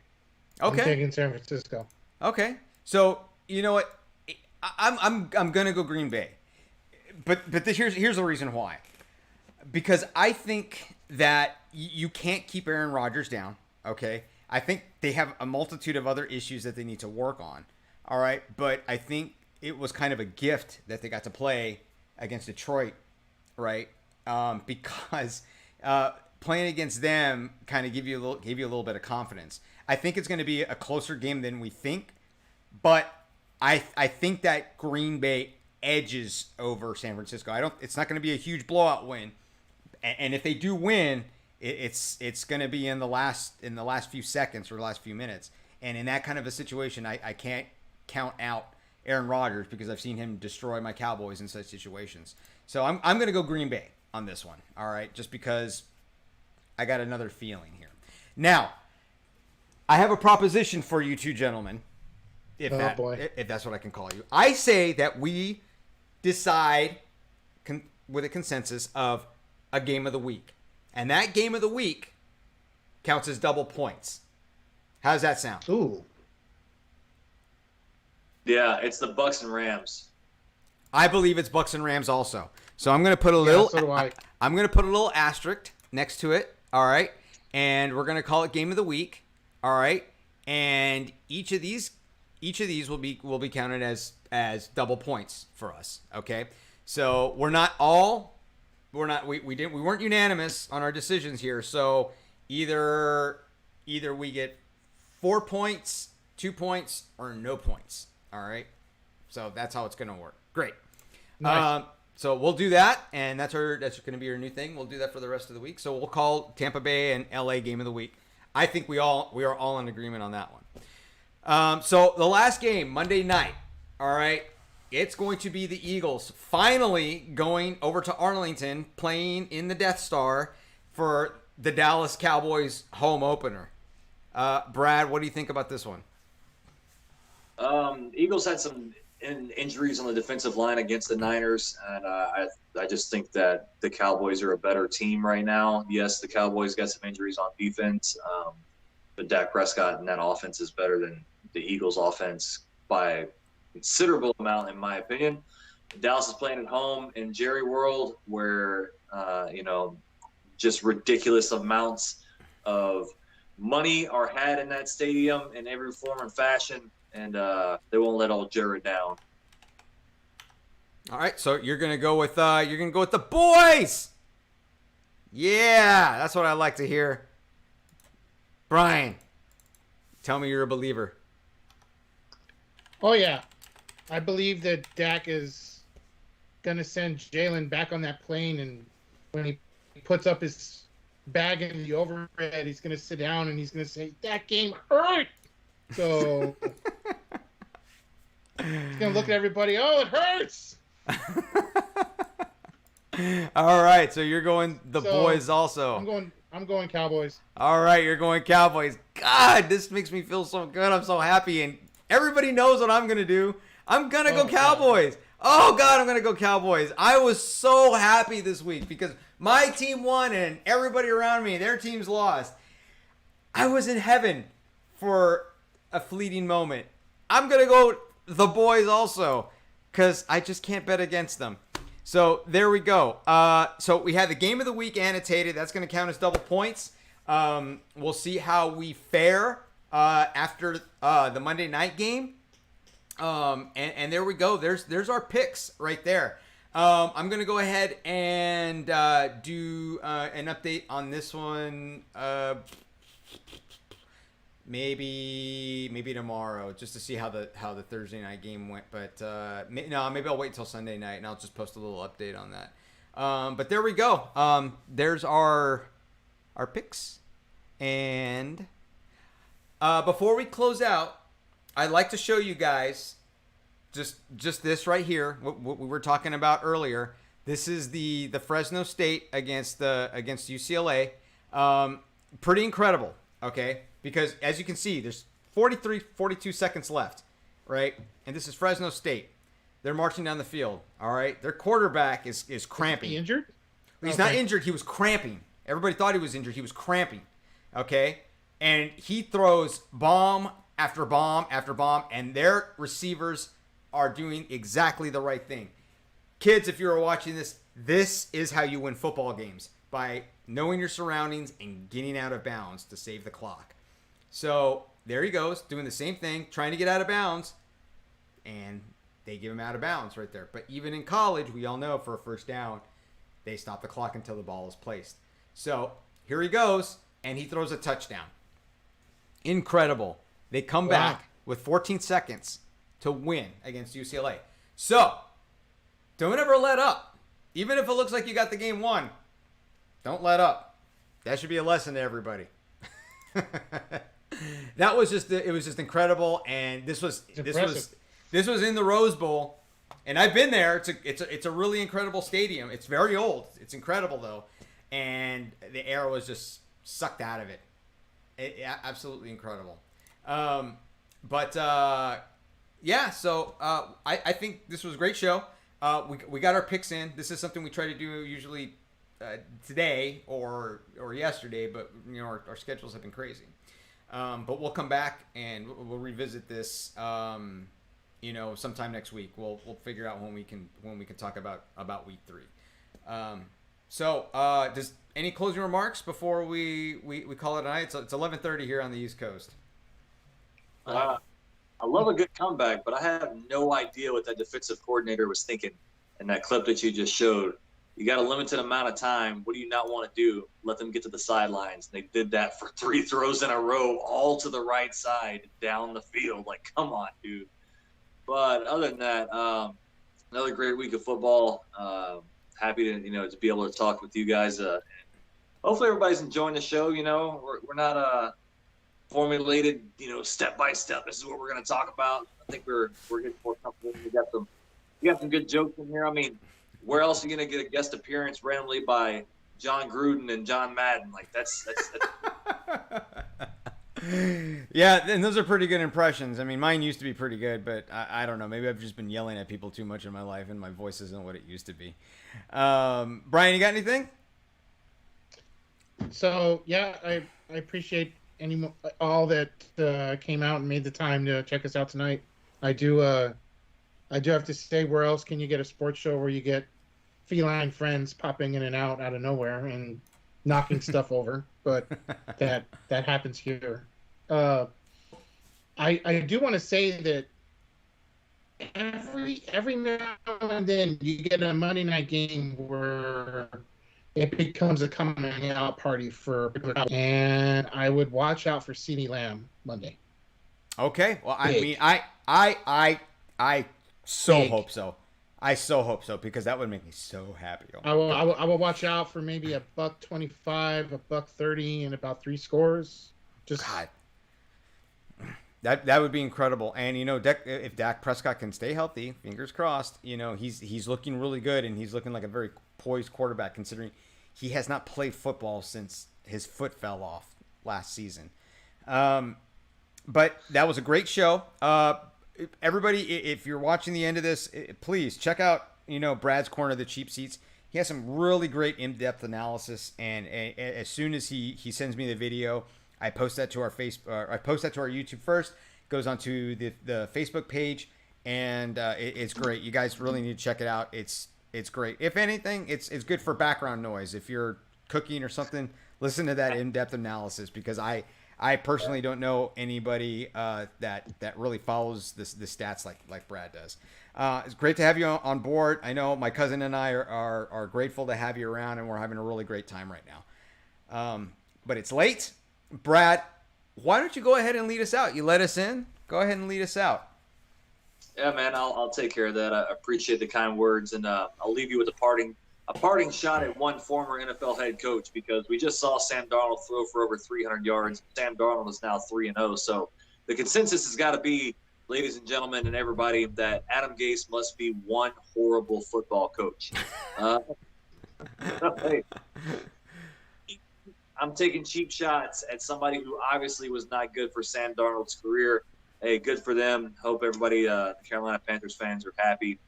Speaker 3: Okay.
Speaker 2: I'm taking San Francisco.
Speaker 3: Okay. So you know what? I'm gonna go Green Bay, but here's the reason why. Because I think that you can't keep Aaron Rodgers down. Okay. I think they have a multitude of other issues that they need to work on. All right. But I think it was kind of a gift that they got to play against Detroit, right? Because playing against them kind of gave you a little bit of confidence. I think it's going to be a closer game than we think, but I think that Green Bay edges over San Francisco. It's not going to be a huge blowout win, and if they do win, it's going to be in the last few seconds or the last few minutes. And in that kind of a situation, I can't count out Aaron Rodgers because I've seen him destroy my Cowboys in such situations. So I'm going to go Green Bay on this one. All right, just because I got another feeling here. Now, I have a proposition for you two gentlemen. If that's what I can call you. I say that we decide with a consensus of a game of the week. And that game of the week counts as double points. How does that sound?
Speaker 2: Ooh.
Speaker 1: Yeah, it's the Bucks and Rams.
Speaker 3: I believe it's Bucks and Rams also. So I'm going to put a little
Speaker 2: so do I.
Speaker 3: I'm going to put a little asterisk next to it, all right? And we're going to call it game of the week, all right? And each of these will be counted as double points for us, okay? So we weren't unanimous on our decisions here. So either we get 4 points, 2 points, or no points. All right. So that's how it's going to work. Great.
Speaker 2: Nice.
Speaker 3: So we'll do that, and that's going to be our new thing. We'll do that for the rest of the week. So we'll call Tampa Bay and LA game of the week. I think we are all in agreement on that one. So the last game, Monday night. All right. It's going to be the Eagles finally going over to Arlington, playing in the Death Star, for the Dallas Cowboys home opener. Brad, what do you think about this one?
Speaker 1: Eagles had some injuries on the defensive line against the Niners, and I just think that the Cowboys are a better team right now. Yes, the Cowboys got some injuries on defense, but Dak Prescott and that offense is better than the Eagles' offense by a considerable amount, in my opinion. Dallas is playing at home in Jerry World, where just ridiculous amounts of money are had in that stadium in every form and fashion. And they won't let old Jared down.
Speaker 3: All right, so you're gonna go with the boys. Yeah, that's what I like to hear. Brian, tell me you're a believer.
Speaker 2: Oh yeah, I believe that Dak is gonna send Jalen back on that plane, and when he puts up his bag in the overhead, he's gonna sit down and he's gonna say, "That game hurt." So he's gonna look at everybody. Oh, it hurts.
Speaker 3: All right, so you're going the boys also.
Speaker 2: I'm going Cowboys.
Speaker 3: All right, you're going Cowboys. God, this makes me feel so good. I'm so happy, and everybody knows what I'm gonna do. I'm gonna go Cowboys. Oh God, I'm gonna go Cowboys. I was so happy this week because my team won and everybody around me, their teams lost. I was in heaven for a fleeting moment. I'm gonna go the boys also because I just can't bet against them. So there we go. So we have the game of the week annotated. That's going to count as double points. We'll see how we fare after the Monday night game. And there we go. There's our picks right there. I'm going to go ahead and do an update on this one. Maybe tomorrow, just to see how the Thursday night game went. But maybe I'll wait until Sunday night and I'll just post a little update on that. But there we go. There's our picks. And before we close out, I'd like to show you guys just this right here. What we were talking about earlier. This is the Fresno State against UCLA. Pretty incredible. Okay. Because as you can see, there's 42 seconds left, right? And this is Fresno State. They're marching down the field, all right? Their quarterback is cramping.
Speaker 2: Is he injured?
Speaker 3: He's not injured. He was cramping. Everybody thought he was injured. He was cramping, okay? And he throws bomb after bomb after bomb, and their receivers are doing exactly the right thing. Kids, if you're watching this, this is how you win football games, by knowing your surroundings and getting out of bounds to save the clock. So there he goes, doing the same thing, trying to get out of bounds, and they give him out of bounds right there. But even in college, we all know for a first down, they stop the clock until the ball is placed. So here he goes, and he throws a touchdown. Incredible. They come back with 14 seconds to win against UCLA. So don't ever let up. Even if it looks like you got the game won, don't let up. That should be a lesson to everybody. That was it was just incredible, and this was in the Rose Bowl, and I've been there. It's a really incredible stadium. It's very old. It's incredible though, and the air was just sucked out of it. Absolutely incredible. So I think this was a great show. We got our picks in. This is something we try to do usually today or yesterday, but our schedules have been crazy. But we'll come back and we'll revisit this. Sometime next week. We'll figure out when we can talk about week 3. Does any closing remarks before we call it a night? It's 11:30 here on the East Coast.
Speaker 1: I love a good comeback, but I have no idea what that defensive coordinator was thinking in that clip that you just showed. You got a limited amount of time. What do you not want to do? Let them get to the sidelines. They did that for 3 throws in a row, all to the right side, down the field. Like, come on, dude. But other than that, another great week of football. Happy to be able to talk with you guys. Hopefully everybody's enjoying the show. We're not formulated, step by step. This is what we're going to talk about. I think we're getting more comfortable. We got some good jokes in here. I mean, where else are you going to get a guest appearance randomly by John Gruden and John Madden. Like that's
Speaker 3: Yeah, and those are pretty good impressions. I mean, mine used to be pretty good, but I don't know. Maybe I've just been yelling at people too much in my life, and my voice isn't what it used to be. Brian, you got anything?
Speaker 2: So yeah, I appreciate all that came out and made the time to check us out tonight. I do have to say, where else can you get a sports show where you get feline friends popping in and out of nowhere and knocking stuff over? But that happens here. I do want to say that every now and then you get a Monday night game where it becomes a coming out party for, and I would watch out for CeeDee Lamb Monday.
Speaker 3: Okay. Well, I
Speaker 2: Big.
Speaker 3: mean, I so
Speaker 2: Big.
Speaker 3: hope so. I so hope so, because that would make me so happy.
Speaker 2: I will watch out for maybe $125, $130, and about 3 scores. Just
Speaker 3: God. That would be incredible. And if Dak Prescott can stay healthy, fingers crossed, he's looking really good, and he's looking like a very poised quarterback, considering he has not played football since his foot fell off last season. But that was a great show. Everybody, if you're watching the end of this, please check out Brad's Corner, the Cheap Seats. He has some really great in-depth analysis, and as soon as he sends me the video, I post that to our I post that to our YouTube first. It goes onto the Facebook page, and it's great. You guys really need to check it out. It's great. If anything, it's good for background noise. If you're cooking or something, listen to that in-depth analysis, because I personally don't know anybody that really follows the stats like Brad does. It's great to have you on board. I know my cousin and I are grateful to have you around, and we're having a really great time right now. But it's late. Brad, why don't you go ahead and lead us out? You let us in. Go ahead and lead us out.
Speaker 1: Yeah, man, I'll take care of that. I appreciate the kind words, and I'll leave you with a parting shot at one former NFL head coach, because we just saw Sam Darnold throw for over 300 yards. Sam Darnold is now 3-0. So the consensus has got to be, ladies and gentlemen and everybody, that Adam Gase must be one horrible football coach. Hey, I'm taking cheap shots at somebody who obviously was not good for Sam Darnold's career. Hey, good for them. Hope everybody, the Carolina Panthers fans, are happy.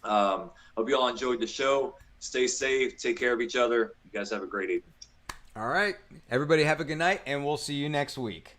Speaker 1: Hope you all enjoyed the show. Stay safe. Take care of each other. You guys have a great evening.
Speaker 3: All right. Everybody have a good night, and we'll see you next week.